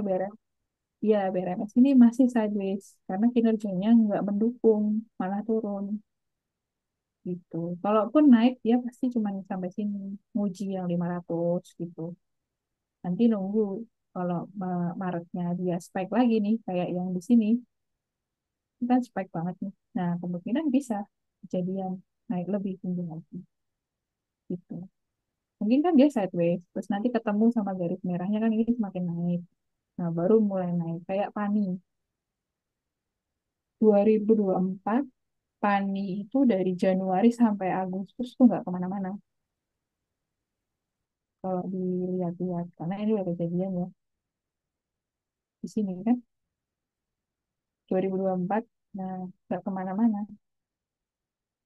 ya BRMS ini masih sideways karena kinerjanya nggak mendukung, malah turun gitu. Kalaupun naik dia pasti cuma sampai sini, nguji yang 500 gitu. Nanti nunggu kalau Maretnya dia spike lagi nih kayak yang di sini, ini kan spike banget nih. Nah, kemungkinan bisa kejadian naik lebih tinggi lagi gitu. Mungkin kan dia sideways, terus nanti ketemu sama garis merahnya kan ini semakin naik. Nah, baru mulai naik kayak PANI 2024. PANI itu dari Januari sampai Agustus tuh nggak kemana-mana kalau dilihat-lihat karena ini udah kejadian ya di sini kan 2024. Nah nggak kemana-mana,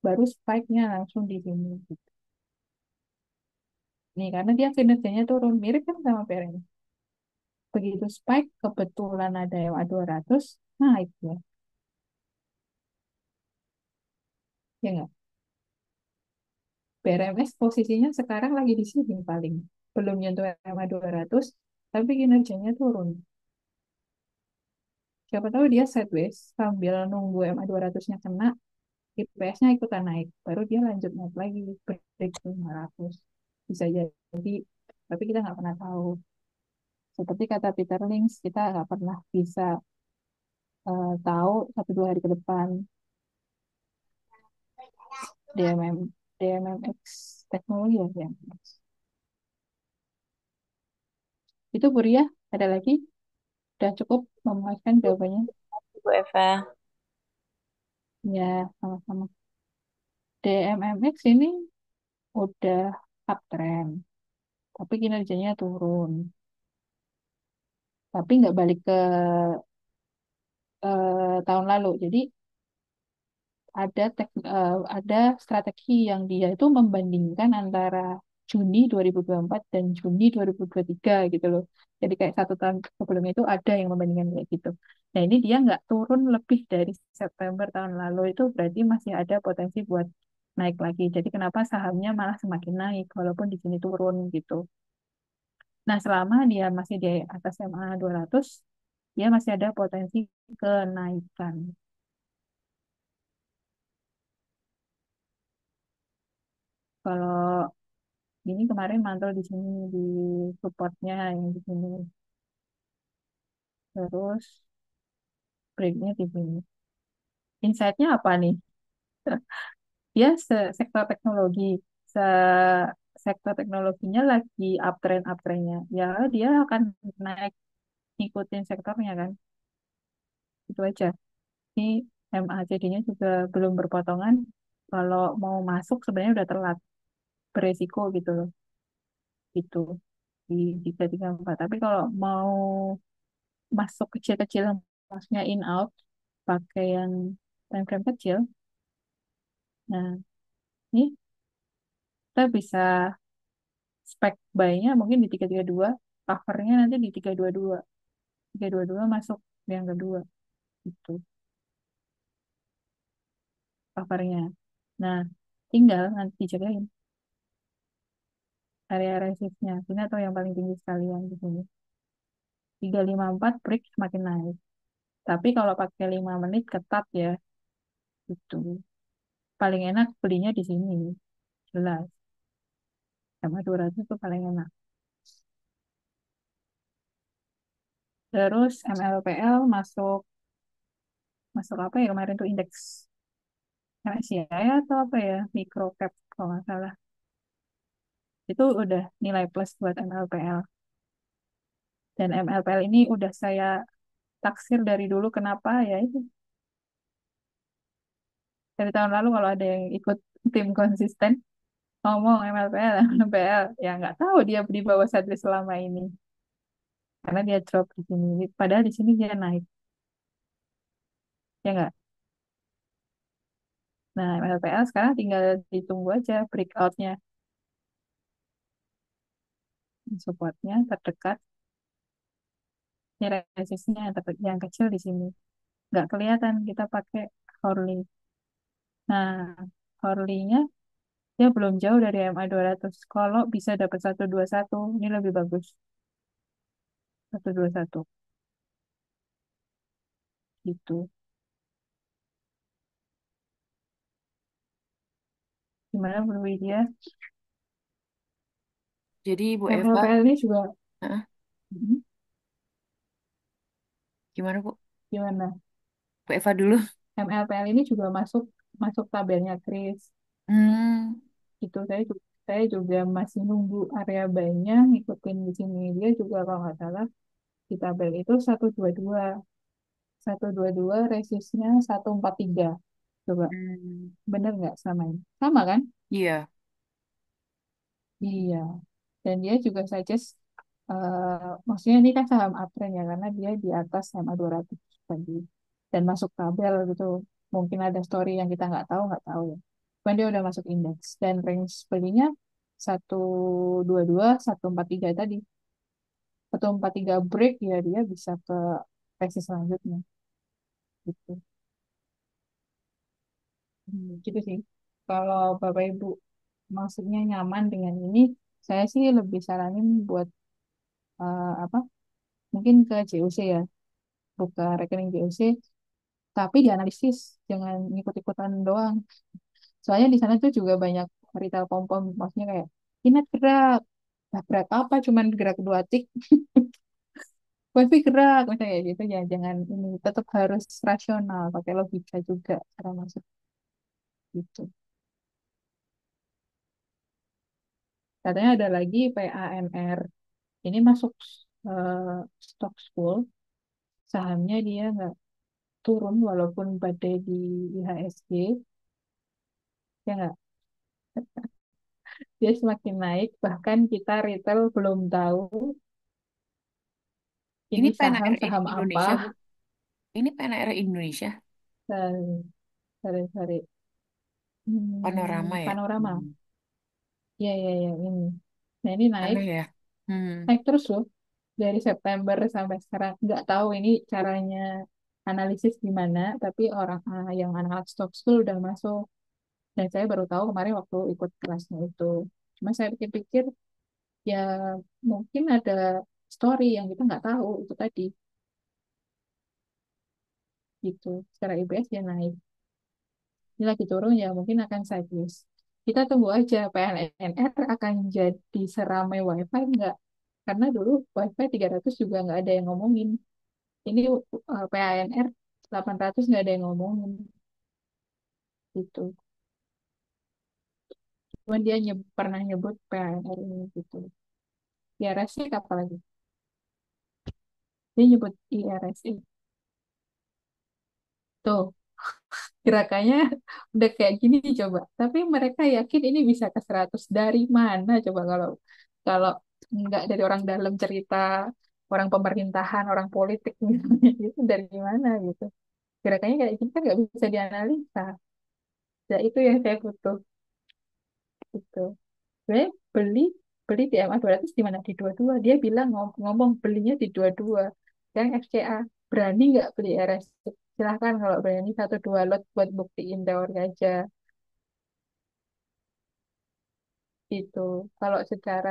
baru spike-nya langsung di sini gitu. Nih karena dia kinerjanya turun mirip kan sama PRN, begitu spike kebetulan ada yang 200 naik ya, ya nggak. BRMS posisinya sekarang lagi di sini paling belum nyentuh EMA 200 tapi kinerjanya turun. Siapa tahu dia sideways sambil nunggu MA 200-nya kena, IPS-nya ikutan naik. Baru dia lanjut naik lagi, break 500. Bisa jadi, tapi kita nggak pernah tahu. Seperti kata Peter Lynch, kita nggak pernah bisa tahu 1-2 hari ke depan. DMM, DMMX teknologi ya, DMMX. Itu Bu Ria, ada lagi? Udah cukup memuaskan jawabannya? Bu Eva. Ya, sama-sama. DMMX ini udah uptrend, tapi kinerjanya turun. Tapi nggak balik ke tahun lalu. Jadi ada strategi yang dia itu membandingkan antara Juni 2024 dan Juni 2023 gitu loh. Jadi kayak 1 tahun sebelumnya itu ada yang membandingkan kayak gitu. Nah ini dia nggak turun lebih dari September tahun lalu itu berarti masih ada potensi buat naik lagi. Jadi kenapa sahamnya malah semakin naik walaupun di sini turun gitu. Nah selama dia masih di atas MA 200 dia masih ada potensi kenaikan. Kalau ini kemarin mantul di sini di supportnya yang di sini, terus breaknya di sini. Insight-nya apa nih? Dia sektor teknologi, se sektor teknologinya lagi uptrendnya. Ya dia akan naik ngikutin sektornya kan. Itu aja. Ini MACD-nya juga belum berpotongan. Kalau mau masuk sebenarnya udah telat, beresiko gitu loh. Itu di 334. Tapi kalau mau masuk kecil-kecil maksudnya in out pakai yang time frame kecil, nah ini kita bisa spek buy-nya mungkin di 332, covernya nanti di 322 masuk yang kedua itu covernya. Nah tinggal nanti dijagain area resistnya sini atau yang paling tinggi sekalian di sini 354 break semakin naik, tapi kalau pakai 5 menit ketat ya itu paling enak belinya di sini jelas sama 200 itu paling enak. Terus MLPL masuk masuk apa ya kemarin tuh indeks MSCI atau apa ya micro cap kalau nggak salah itu udah nilai plus buat MLPL, dan MLPL ini udah saya taksir dari dulu kenapa ya itu Dari tahun lalu kalau ada yang ikut tim konsisten ngomong MLPL, MLPL, ya nggak tahu dia di bawah Sadri selama ini. Karena dia drop di sini. Padahal di sini dia naik. Ya nggak? Nah, MLPL sekarang tinggal ditunggu aja breakoutnya. Supportnya terdekat. Ini resistnya yang kecil di sini. Nggak kelihatan kita pakai hourly. Nah, hourly-nya dia belum jauh dari MA 200. Kalau bisa dapat 121, ini lebih bagus. 121 gitu. Gimana Bu Widya? Jadi Bu Eva, MLPL ini juga Hah? hmm, Gimana Bu? gimana? Bu Eva dulu. MLPL ini juga masuk masuk tabelnya Kris. Hmm, Itu saya juga masih nunggu area buy-nya ngikutin di sini dia juga kalau nggak salah di tabel itu 122 resistnya 143. Coba hmm, bener nggak sama ini? Sama kan? iya. Iya. Dan dia juga suggest maksudnya ini kan saham uptrend ya karena dia di atas SMA 200 tadi dan masuk tabel gitu. Mungkin ada story yang kita nggak tahu ya. Cuman dia udah masuk indeks dan range belinya 122, 143 tadi. 143 break ya dia bisa ke sesi selanjutnya gitu. Gitu sih. Kalau Bapak Ibu maksudnya nyaman dengan ini, saya sih lebih saranin buat apa? Mungkin ke JOC ya, buka rekening JOC, tapi dianalisis, jangan ngikut-ikutan doang. Soalnya di sana tuh juga banyak retail pom-pom, maksudnya kayak Inet gerak, nah, gerak apa? Cuman gerak 2 tik, wifi gerak, misalnya kayak gitu ya. Jangan ini, tetap harus rasional, pakai logika juga cara masuk gitu. Katanya ada lagi PANR, ini masuk eh, stock school, sahamnya dia nggak turun walaupun badai di IHSG, ya nggak? Dia semakin naik, bahkan kita retail belum tahu Ini ini saham PNRI saham apa. Indonesia Bu. Ini PNRI Indonesia. Sorry, sorry, sorry. Panorama ya. Panorama, Hmm. ya, ya, ya ini. Nah ini naik, Aneh ya. Hmm. naik terus loh dari September sampai sekarang. Nggak tahu ini caranya analisis gimana, tapi orang yang anak-anak stock school udah masuk. Dan saya baru tahu kemarin waktu ikut kelasnya itu. Cuma saya pikir-pikir ya mungkin ada story yang kita nggak tahu itu tadi gitu. Secara IPS dia naik. Ini lagi turun ya mungkin akan sideways. Kita tunggu aja PLNR akan jadi seramai WiFi nggak? Karena dulu WiFi 300 juga nggak ada yang ngomongin. Ini PANR 800 nggak ada yang ngomongin gitu. Cuman dia pernah nyebut PANR ini gitu. IRSI apa lagi? Dia nyebut IRSI. Tuh, gerakannya udah kayak gini coba. Tapi mereka yakin ini bisa ke 100 dari mana coba kalau kalau nggak dari orang dalam cerita orang pemerintahan, orang politik misalnya itu dari mana gitu. Gerakannya kayak gini kan nggak bisa dianalisa. Ya itu yang saya butuh gitu. Sebenarnya beli beli di MA 200 di mana di 22. Dia bilang ngomong belinya di 22. Yang FCA berani nggak beli RS? Silahkan kalau berani 1 2 lot buat buktiin teori aja. Itu kalau secara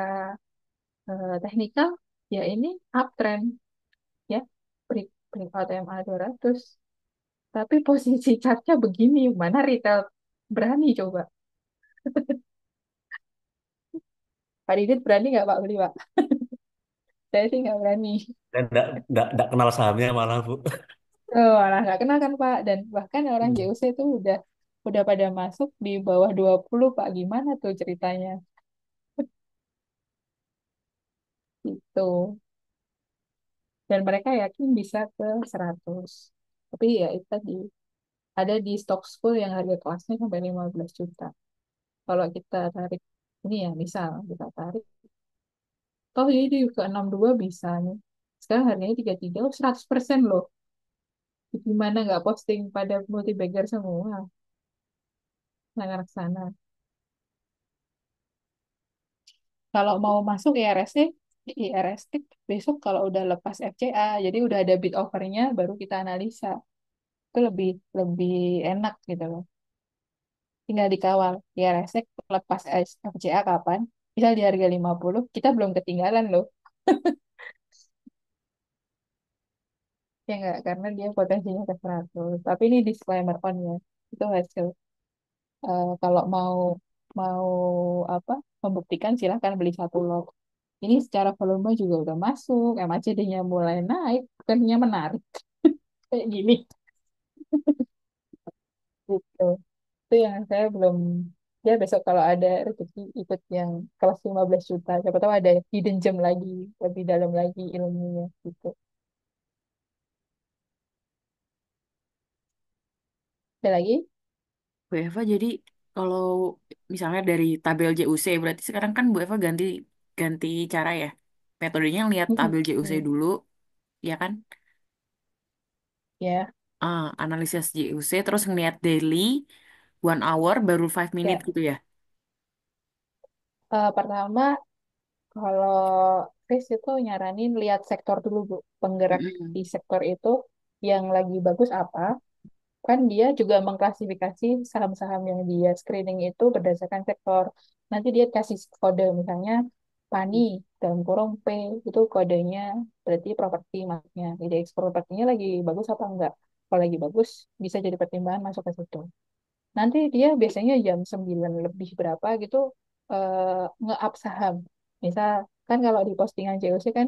teknikal ya ini uptrend ya breakout MA 200 tapi posisi chartnya begini mana retail berani coba Pak Didit berani nggak Pak beli Pak saya sih nggak berani Dan nggak kenal sahamnya malah Bu. oh malah nggak kenal kan Pak dan bahkan orang Hmm. JUC itu udah pada masuk di bawah 20 Pak gimana tuh ceritanya itu dan mereka yakin bisa ke 100 tapi ya itu tadi ada di stock school yang harga kelasnya sampai 15 juta. Kalau kita tarik ini ya, misal kita tarik, toh ini di ke 62 bisa nih. Sekarang harganya 33, oh 100% loh. Gimana nggak posting pada multi bagger semua anak-anak sana. Kalau mau masuk IRST, IRST besok kalau udah lepas FCA, jadi udah ada bid offernya, baru kita analisa. Itu lebih lebih enak gitu loh. Tinggal dikawal. IRST lepas FCA kapan? Misal di harga 50, kita belum ketinggalan loh. Ya enggak, karena dia potensinya ke 100. Tapi ini disclaimer on ya. Itu hasil. Kalau mau mau apa membuktikan silahkan beli satu lot. Ini secara volume juga udah masuk, MACD-nya mulai naik, bukannya menarik kayak gini. Gitu. Itu yang saya belum, ya besok kalau ada rezeki ikut yang kelas 15 juta, siapa tahu ada hidden gem lagi, lebih dalam lagi ilmunya gitu. Ada lagi? Bu Eva, jadi kalau misalnya dari tabel JUC, berarti sekarang kan Bu Eva ganti ganti cara ya. Metodenya lihat tabel JUC Mm-mm. dulu, ya kan? Ya, Analisis JUC, terus ngeliat daily, 1 hour, baru 5 minute ya. gitu ya. Pertama, kalau Chris itu nyaranin lihat sektor dulu, Bu. Penggerak Mm-mm. di sektor itu yang lagi bagus apa. Kan dia juga mengklasifikasi saham-saham yang dia screening itu berdasarkan sektor. Nanti dia kasih kode, misalnya PANI, dalam kurung P, itu kodenya berarti properti maksudnya. Jadi propertinya lagi bagus apa enggak. Kalau lagi bagus, bisa jadi pertimbangan masuk ke situ. Nanti dia biasanya jam 9 lebih berapa gitu nge-up saham. Misal kan kalau di postingan COC kan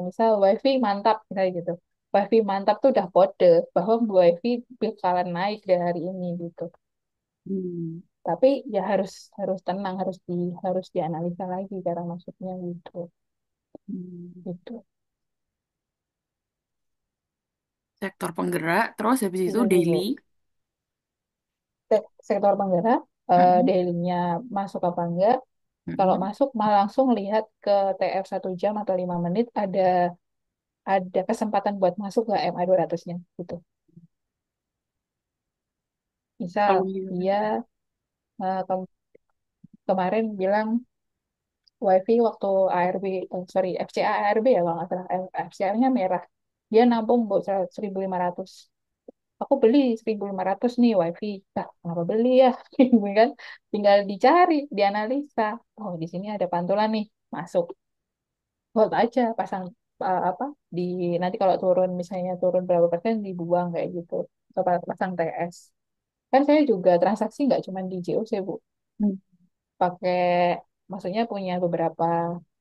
misal WiFi mantap misalnya gitu. WiFi mantap tuh udah kode bahwa WiFi bakalan naik dari hari ini gitu. Hmm. Tapi ya harus harus tenang, harus dianalisa lagi cara masuknya gitu. Hmm. Gitu. Sektor penggerak, terus habis itu Itu sih, Bu. daily. Sektor penggerak Mm-mm. daily-nya masuk apa enggak? Kalau Mm-mm. masuk, malah langsung lihat ke TF 1 jam atau 5 menit, ada kesempatan buat masuk ke MA 200-nya gitu. Misal Kalau misalnya, dia kemarin bilang WiFi waktu ARB, sorry FCA ARB ya kalau nggak salah, FCA-nya merah. Dia nampung buat 1.500. Aku beli 1.500 nih WiFi. Nah, kenapa beli ya? Gitu kan? Tinggal dicari, dianalisa. Oh, di sini ada pantulan nih, masuk. Hold aja, pasang apa di nanti kalau turun misalnya turun berapa persen dibuang kayak gitu atau pasang TS. Kan saya juga transaksi nggak cuma di JOC, Bu, Hmm. pakai maksudnya punya beberapa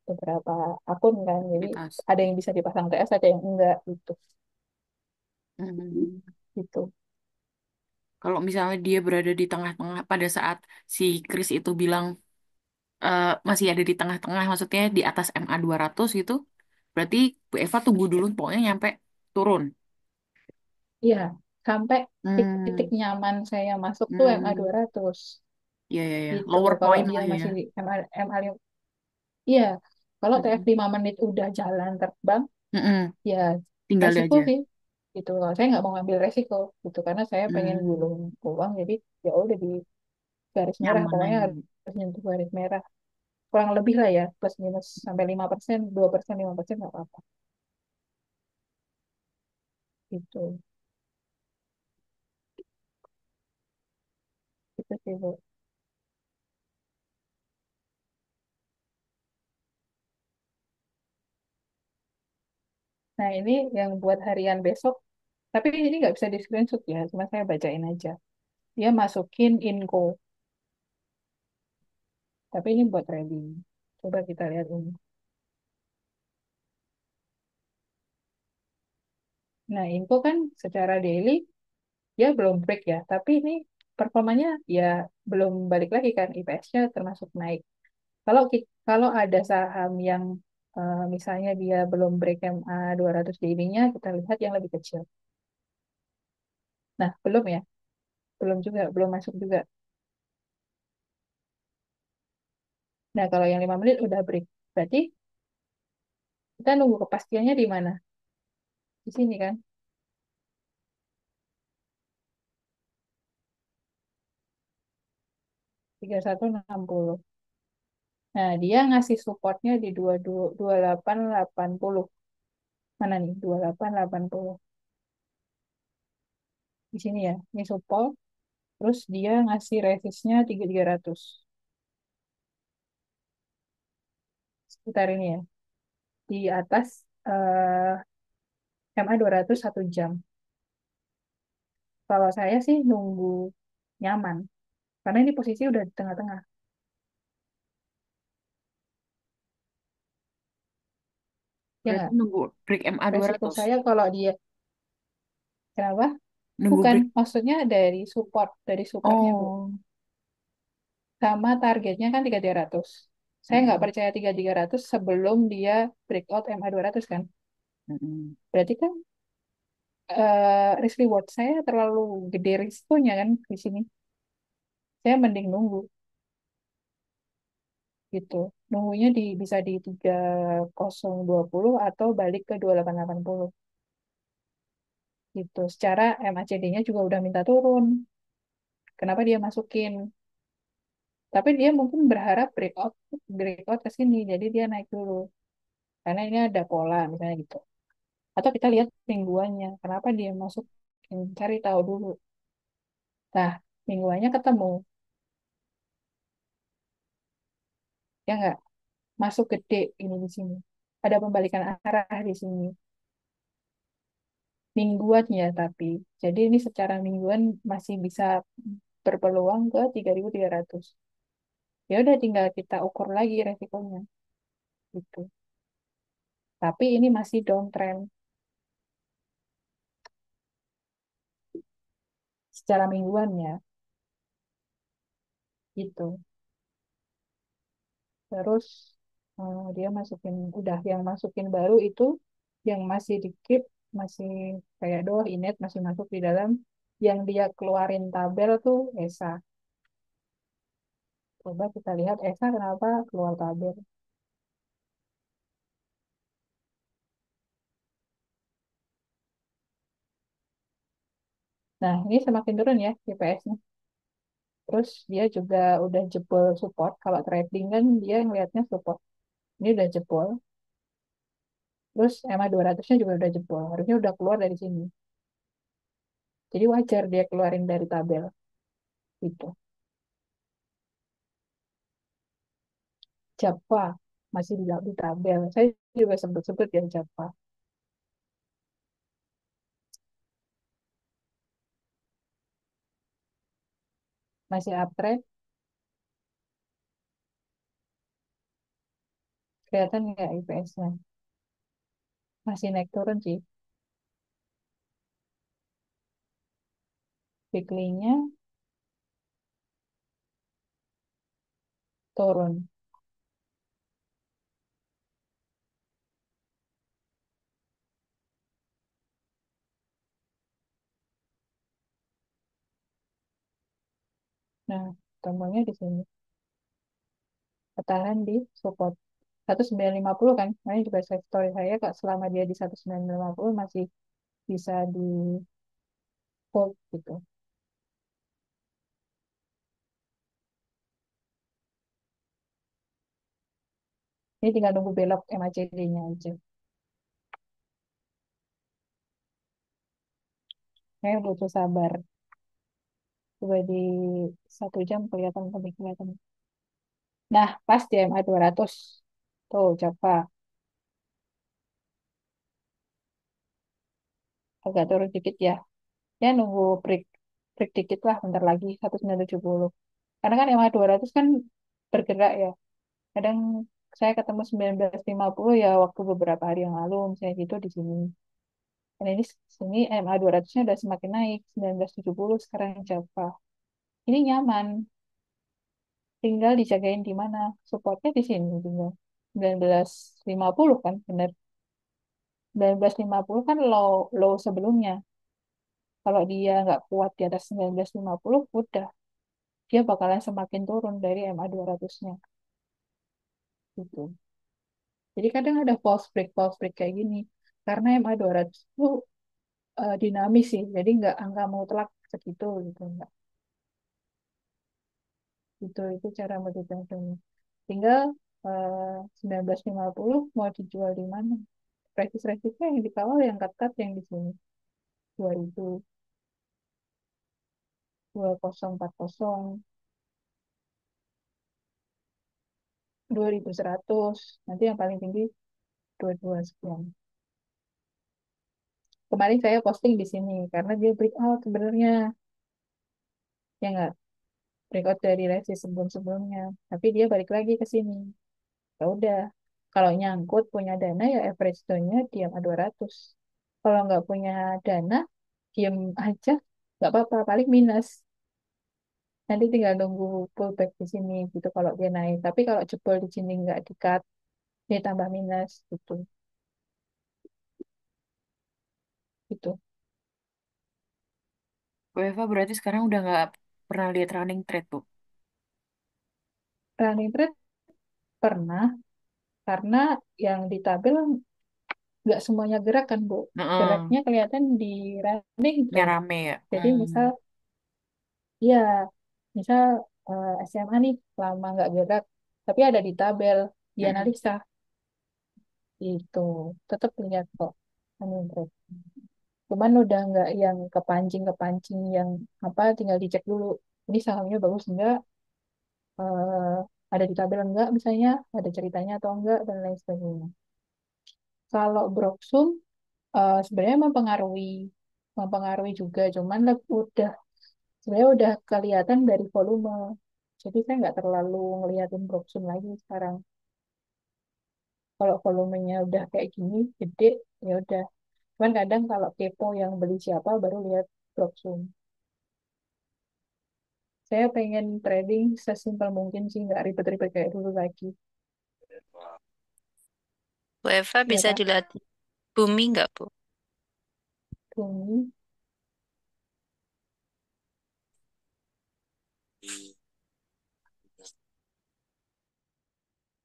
beberapa akun kan, jadi Kualitas. ada yang bisa dipasang TS, ada yang enggak gitu. Hmm. Gitu. Kalau misalnya dia berada di tengah-tengah pada saat si Chris itu bilang masih ada di tengah-tengah, maksudnya di atas MA 200 gitu, berarti Bu Eva tunggu dulu pokoknya nyampe turun. Iya, sampai titik Hmm, nyaman saya masuk tuh MA hmm, 200 ya ya ya, gitu. lower Kalau point dia lah ya. masih di MA, iya, kalau TF Hmm, 5 menit udah jalan terbang, hmm, ya tinggal resiko aja. sih gitu. Kalau saya nggak mau ngambil resiko gitu karena saya pengen Hmm, gulung uang, jadi ya udah di garis merah, nyaman pokoknya aja. harus nyentuh garis merah kurang lebih lah ya, plus minus sampai 5%, 2%, 5% nggak apa-apa gitu. Gitu sih, Bu. Nah, ini yang buat harian besok, tapi ini nggak bisa di screenshot ya, cuma saya bacain aja. Dia masukin info, tapi ini buat trading. Coba kita lihat ini. Nah, info kan secara daily dia belum break ya, tapi ini performanya ya belum balik lagi kan, IPS-nya termasuk naik. Kalau ada saham yang misalnya dia belum break MA 200 daily-nya, kita lihat yang lebih kecil. Nah, belum ya. Belum juga, belum masuk juga. Nah, kalau yang 5 menit udah break. Berarti kita nunggu kepastiannya di mana? Di sini kan, 3160. Nah, dia ngasih supportnya di 2880. Mana nih? 2880. Di sini ya. Ini support. Terus dia ngasih resistnya 3300. Sekitar ini ya. Di atas MA 200 1 jam. Kalau saya sih nunggu nyaman. Karena ini posisi udah di tengah-tengah. Ya Berarti nggak? nunggu break MA Resiko 200. saya kalau dia, kenapa? Nunggu Bukan, break. maksudnya dari supportnya Bu. Oh. Sama targetnya kan 3300. Saya nggak Mm-mm. percaya 3300 sebelum dia breakout MA 200 kan. Mm-mm. Berarti kan risk reward saya terlalu gede risikonya kan di sini. Saya mending nunggu gitu. Nunggunya bisa di 3020 atau balik ke 2880 gitu. Secara MACD-nya juga udah minta turun. Kenapa dia masukin? Tapi dia mungkin berharap breakout ke sini, jadi dia naik dulu. Karena ini ada pola misalnya gitu. Atau kita lihat mingguannya, kenapa dia masuk, cari tahu dulu. Nah, mingguannya ketemu, ya nggak? Masuk gede ini di sini. Ada pembalikan arah di sini. Mingguan ya, tapi. Jadi ini secara mingguan masih bisa berpeluang ke 3300. Ya udah tinggal kita ukur lagi resikonya gitu. Tapi ini masih downtrend secara mingguan ya, gitu. Terus dia masukin, udah yang masukin baru itu yang masih di keep, masih kayak doh inet masih masuk di dalam, yang dia keluarin tabel tuh ESA. Coba kita lihat ESA kenapa keluar tabel. Nah, ini semakin turun ya IPS-nya. Terus dia juga udah jebol support. Kalau trading kan dia ngelihatnya support. Ini udah jebol. Terus EMA 200-nya juga udah jebol. Harusnya udah keluar dari sini. Jadi wajar dia keluarin dari tabel. Gitu. Java masih di tabel. Saya juga sebut-sebut ya Java. Masih uptrend. Kelihatan nggak IPS-nya? Masih naik turun sih. Weekly-nya turun. Nah, tombolnya di sini. Ketahan di support 1950 kan. Nah, ini juga saya story saya kok, selama dia di 1950 masih bisa di hold gitu. Ini tinggal nunggu belok MACD-nya aja. Saya butuh sabar. Coba di 1 jam kelihatan lebih kelihatan. Nah, pas di MA 200. Tuh, coba agak turun dikit ya. Ya nunggu break break dikit lah bentar lagi 1970. Karena kan MA 200 kan bergerak ya. Kadang saya ketemu 1950 ya waktu beberapa hari yang lalu misalnya gitu di sini. Dan ini sini MA 200-nya udah semakin naik 1970 sekarang Java. Ini nyaman, tinggal dijagain di mana. Supportnya di sini tinggal 1950 kan benar. 1950 kan low low sebelumnya. Kalau dia nggak kuat di atas 1950, udah dia bakalan semakin turun dari MA 200-nya gitu. Jadi kadang ada false break kayak gini. Karena MA 200 itu dinamis sih, jadi nggak angka mutlak segitu gitu. Nggak. Itu cara meditasinya. Tinggal 1950 mau dijual di mana. Resist-resistnya yang dikawal yang cut-cut yang di sini. 2000, 2040, 2100. Nanti yang paling tinggi 22 sekian. Kemarin saya posting di sini karena dia breakout sebenarnya. Ya nggak breakout dari resist sebelum-sebelumnya. Tapi dia balik lagi ke sini. Ya udah. Kalau nyangkut punya dana ya average down-nya di MA 200. Kalau nggak punya dana, diem aja. Nggak apa-apa, paling minus. Nanti tinggal nunggu pullback di sini gitu kalau dia naik. Tapi kalau jebol di sini nggak di-cut, dia tambah minus gitu. Gitu. Bu Eva berarti sekarang udah nggak pernah lihat running trade, Bu. Running trade pernah, karena yang di tabel nggak semuanya gerak kan, Bu. Heeh. Geraknya kelihatan di running Yang trade. rame ya. Jadi misal, ya, misal SMA nih lama nggak gerak, tapi ada di tabel, di Mm-mm. analisa, itu tetap lihat kok running trade. Cuman udah nggak yang kepancing-kepancing yang apa tinggal dicek dulu. Ini sahamnya bagus enggak, eh, ada di tabel enggak misalnya, ada ceritanya atau enggak, dan lain sebagainya. Kalau Broksum sebenarnya mempengaruhi juga, cuman udah sebenarnya udah kelihatan dari volume. Jadi saya nggak terlalu ngeliatin Broksum lagi sekarang. Kalau volumenya udah kayak gini, gede, ya udah. Cuman kadang kalau kepo yang beli siapa baru lihat Broksum. Saya pengen trading sesimpel mungkin sih, nggak ribet-ribet kayak dulu lagi. Bu Eva Ya bisa Pak, dilihat bumi nggak, Bu? bumi,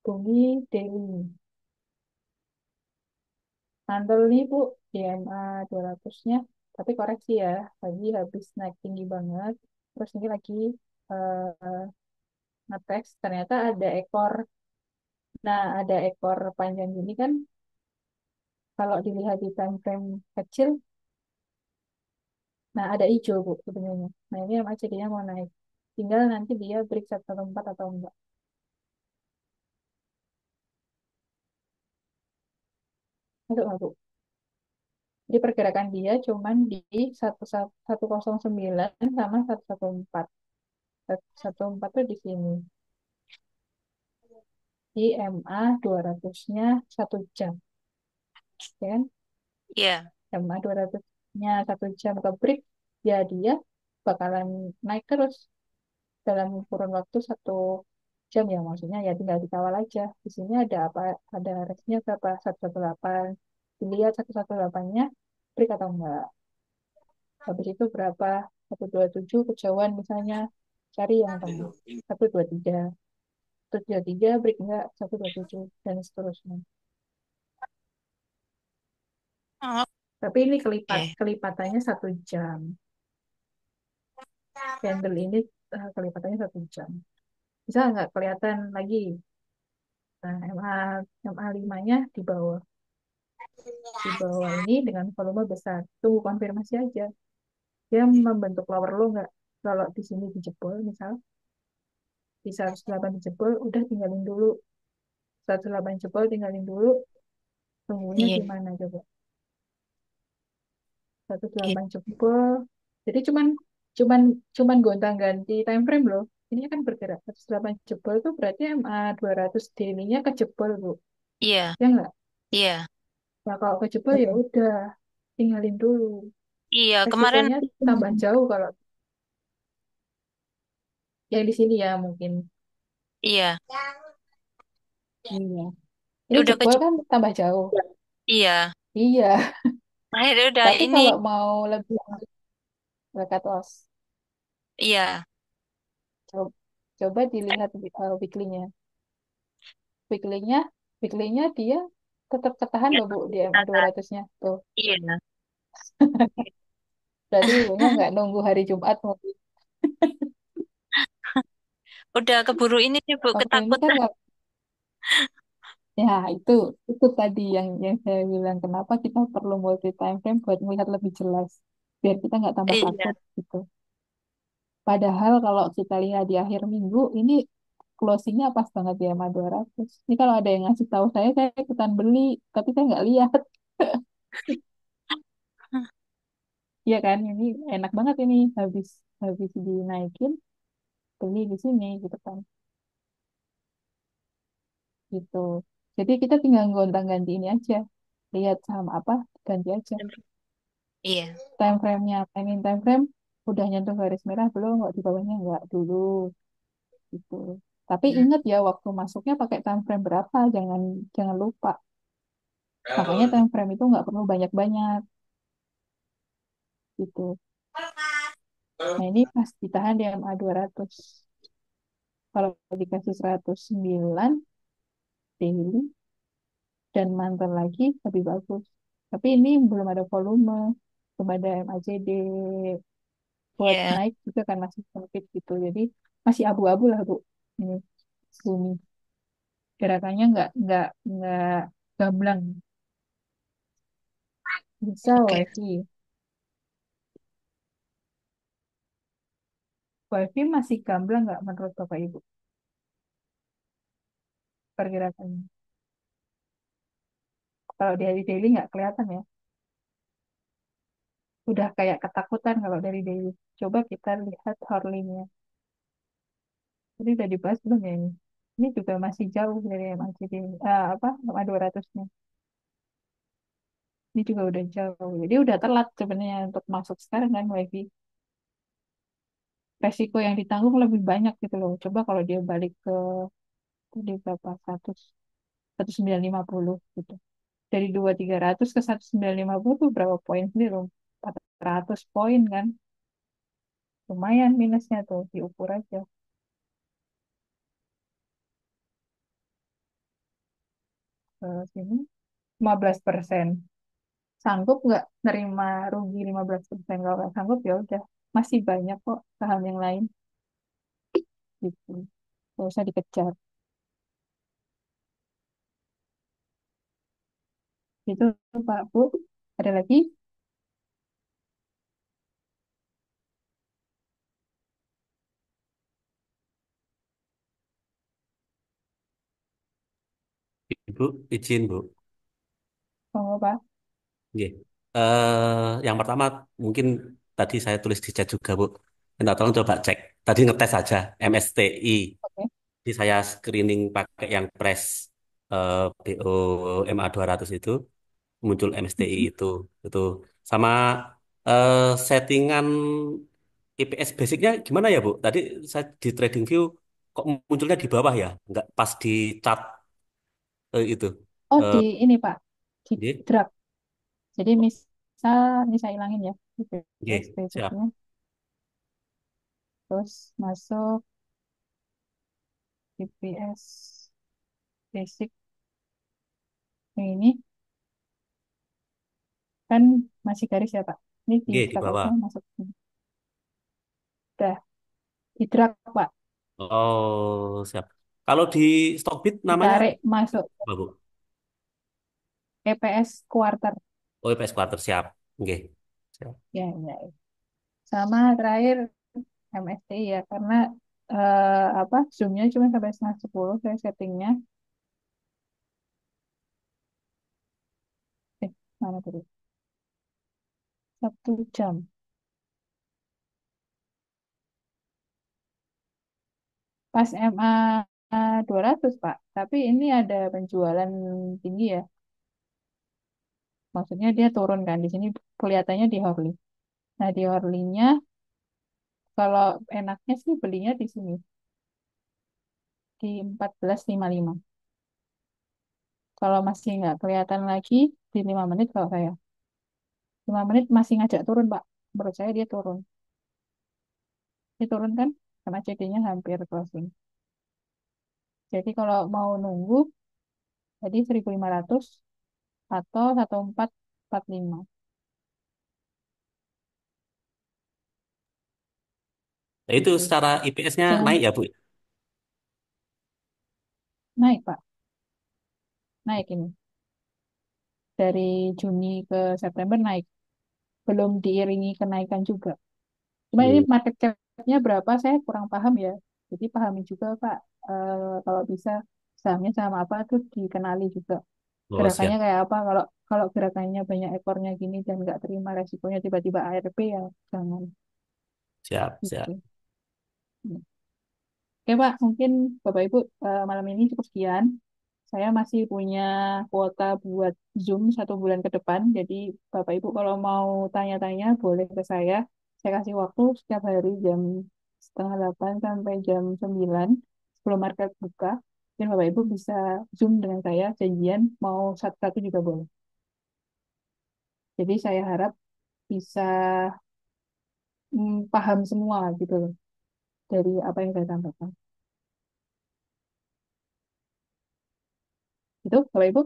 bumi daily. Mantul nih Bu, DMA 200-nya. Tapi koreksi ya, lagi habis naik tinggi banget. Terus ini lagi eh, ngetes, ternyata ada ekor. Nah, ada ekor panjang gini kan, kalau dilihat di time frame kecil, nah ada hijau Bu sebenarnya. Nah, ini yang jadinya mau naik. Tinggal nanti dia break 114 atau enggak. Masuk nggak Bu? Jadi pergerakan dia cuman di 109 sama 114. 114 tuh di sini. Di MA 200-nya 1 jam. Ya kan? Iya, MA 200-nya 1 jam ke break, ya dia bakalan naik terus dalam kurun waktu 1 jam ya, maksudnya ya tinggal dikawal aja. Di sini ada apa? Ada resistnya berapa? 118. Dilihat 118-nya break atau enggak. Habis itu berapa? 127 kejauhan misalnya, cari yang tengah. 123. 123 break enggak, 127 dan seterusnya. Tapi ini oke. kelipatannya 1 jam. Candle ini kelipatannya 1 jam. Bisa nggak kelihatan lagi? Nah, MA 5-nya di bawah. Di bawah ini dengan volume besar. Tunggu konfirmasi aja. Dia membentuk lower low nggak? Kalau di sini dijebol, misal di 108 dijebol, udah tinggalin dulu. 108 jebol, tinggalin dulu. Tunggunya Iya, di mana coba? iya, 108 jebol. Jadi cuman cuman cuman gonta-ganti time frame loh. Ini kan bergerak 108 jebol tuh berarti MA 200 daily-nya kejebol, Bu. iya, Ya nggak? iya. Nah, kalau kejebol ya udah tinggalin dulu. Iya, kemarin Resikonya tambah jauh kalau yang di sini ya mungkin. iya, Iya. Ini udah jebol kan kejebak. tambah jauh. Iya, Iya, akhirnya udah tapi ini. kalau mau lebih cut loss. Iya, Coba, coba dilihat weekly-nya. Weekly-nya, weekly-nya dia tetap ketahan ya, loh Bu di MA kata. 200-nya. Tuh, Iya. berarti Ibunya nggak nunggu hari Jumat mungkin. Udah keburu ini sih, Bu, Waktu ini kan ketakutan. nggak, ya itu tadi yang saya bilang kenapa kita perlu multi time frame buat melihat lebih jelas. Biar kita nggak tambah Iya. takut gitu. Padahal kalau kita lihat di akhir minggu, ini closingnya pas banget di MA 200. Ini kalau ada yang ngasih tahu saya ikutan beli, tapi saya nggak lihat. Iya kan, ini enak banget ini habis habis dinaikin beli di sini gitu kan, gitu. Jadi kita tinggal gonta-ganti ini aja, lihat saham apa ganti aja. Iya. Time frame-nya, pengen time frame udah nyentuh garis merah belum? Nggak di bawahnya nggak dulu gitu. Tapi Hmm. ingat ya waktu masuknya pakai time frame berapa, jangan jangan lupa. Makanya time frame itu nggak perlu banyak-banyak gitu. Nah ini pas ditahan di MA 200. Kalau dikasih 109 daily dan mantel lagi lebih bagus. Tapi ini belum ada volume, belum ada MACD buat Iya. naik juga kan masih sempit gitu. Jadi masih abu-abu lah Bu. Ini bumi gerakannya nggak gamblang. Bisa Oke. wifi, wifi masih gamblang nggak menurut Bapak Ibu pergerakannya? Kalau di hari daily nggak kelihatan ya. Udah kayak ketakutan kalau dari daily. Coba kita lihat hourly-nya. Jadi udah dibahas belum ya ini? Ini juga masih jauh dari MACD, apa, MA 200-nya. Ini juga udah jauh. Jadi udah telat sebenarnya untuk masuk sekarang kan WiFi. Resiko yang ditanggung lebih banyak gitu loh. Coba kalau dia balik ke tadi berapa? 1950 gitu. Dari 2300 ke 1950 tuh berapa poin sendiri loh? 400 poin kan. Lumayan minusnya tuh diukur aja ke sini 15%. Sanggup nggak nerima rugi 15%? Kalau nggak sanggup ya udah, masih banyak kok saham yang lain gitu, nggak usah dikejar. Itu Pak Bu, ada lagi? Ibu, izin Bu. Oh Pak, Nggih. Yang pertama mungkin tadi saya tulis di chat juga Bu. Minta tolong coba cek. Tadi ngetes saja MSTI. oke. Jadi saya screening pakai yang press BO MA 200 itu muncul MSTI Mhm. itu sama eh, settingan IPS basicnya gimana ya Bu? Tadi saya di TradingView kok munculnya di bawah ya, nggak pas di chart itu. Oh Eh, di ini Pak, di nggih, drag. Jadi misal ini saya ilangin ya, nggih, IPS siap. basicnya, terus masuk IPS basic. Ini kan masih garis ya Pak, ini di Nggih, di stop bawah. lossnya masuk sini. Udah di drag Pak, Oh, siap. Kalau di Stockbit namanya ditarik masuk apa Bu? EPS quarter. Oh, IPS Quarter siap. Nggih. Siap. Ya, ya. Sama terakhir MSTI ya, karena apa zoomnya cuma sampai setengah 10 saya settingnya. Mana tadi? 1 jam. Pas MA 200 Pak. Tapi ini ada penjualan tinggi ya. Maksudnya dia turun kan. Di sini kelihatannya di Horli. Nah di Horlinya kalau enaknya sih belinya di sini. Di 14.55. Kalau masih nggak kelihatan lagi di 5 menit kalau saya. 5 menit masih ngajak turun Pak. Menurut saya dia turun. diturunkan karena CD-nya hampir closing. Jadi kalau mau nunggu, jadi 1.500 atau 1.445 Nah, itu gitu. secara IPS-nya naik Jangan ya, Bu? naik, Pak. Naik ini. Dari Juni ke September naik. Belum diiringi kenaikan juga. Cuma ini Hmm. market cap-nya berapa saya kurang paham ya. Jadi pahami juga Pak, kalau bisa sahamnya sama apa tuh dikenali juga. Oh, Gerakannya siap, kayak apa? Kalau kalau gerakannya banyak ekornya gini dan nggak terima resikonya tiba-tiba ARP ya jangan siap, siap. gitu. Oke Pak, mungkin Bapak Ibu malam ini cukup sekian. Saya masih punya kuota buat Zoom 1 bulan ke depan. Jadi Bapak Ibu kalau mau tanya-tanya boleh ke saya. Saya kasih waktu setiap hari jam setengah 8 sampai jam 9 sebelum market buka. Dan Bapak Ibu bisa Zoom dengan saya, janjian mau satu-satu juga boleh. Jadi saya harap bisa paham semua gitu loh dari apa yang saya sampaikan. Itu Bapak Ibu.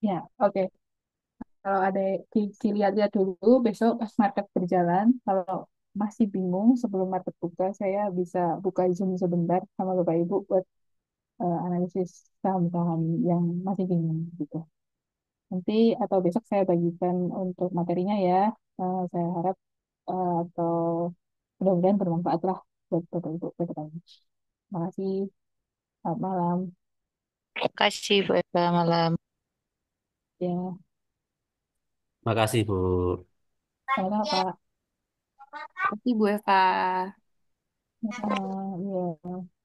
Ya, oke. Kalau ada dilihat-lihat dulu besok pas market berjalan, kalau masih bingung sebelum market buka, saya bisa buka Zoom sebentar sama Bapak Ibu buat analisis saham-saham yang masih bingung gitu. Nanti atau besok saya bagikan untuk materinya ya. Saya harap atau mudah-mudahan bermanfaat lah buat Bapak Ibu ke depannya. Terima kasih. Selamat malam. Kasih Bu Eva malam. Ya, Makasih, Bu. sama-sama Pak. Tapi Bu Eva. Sama-sama. Ya.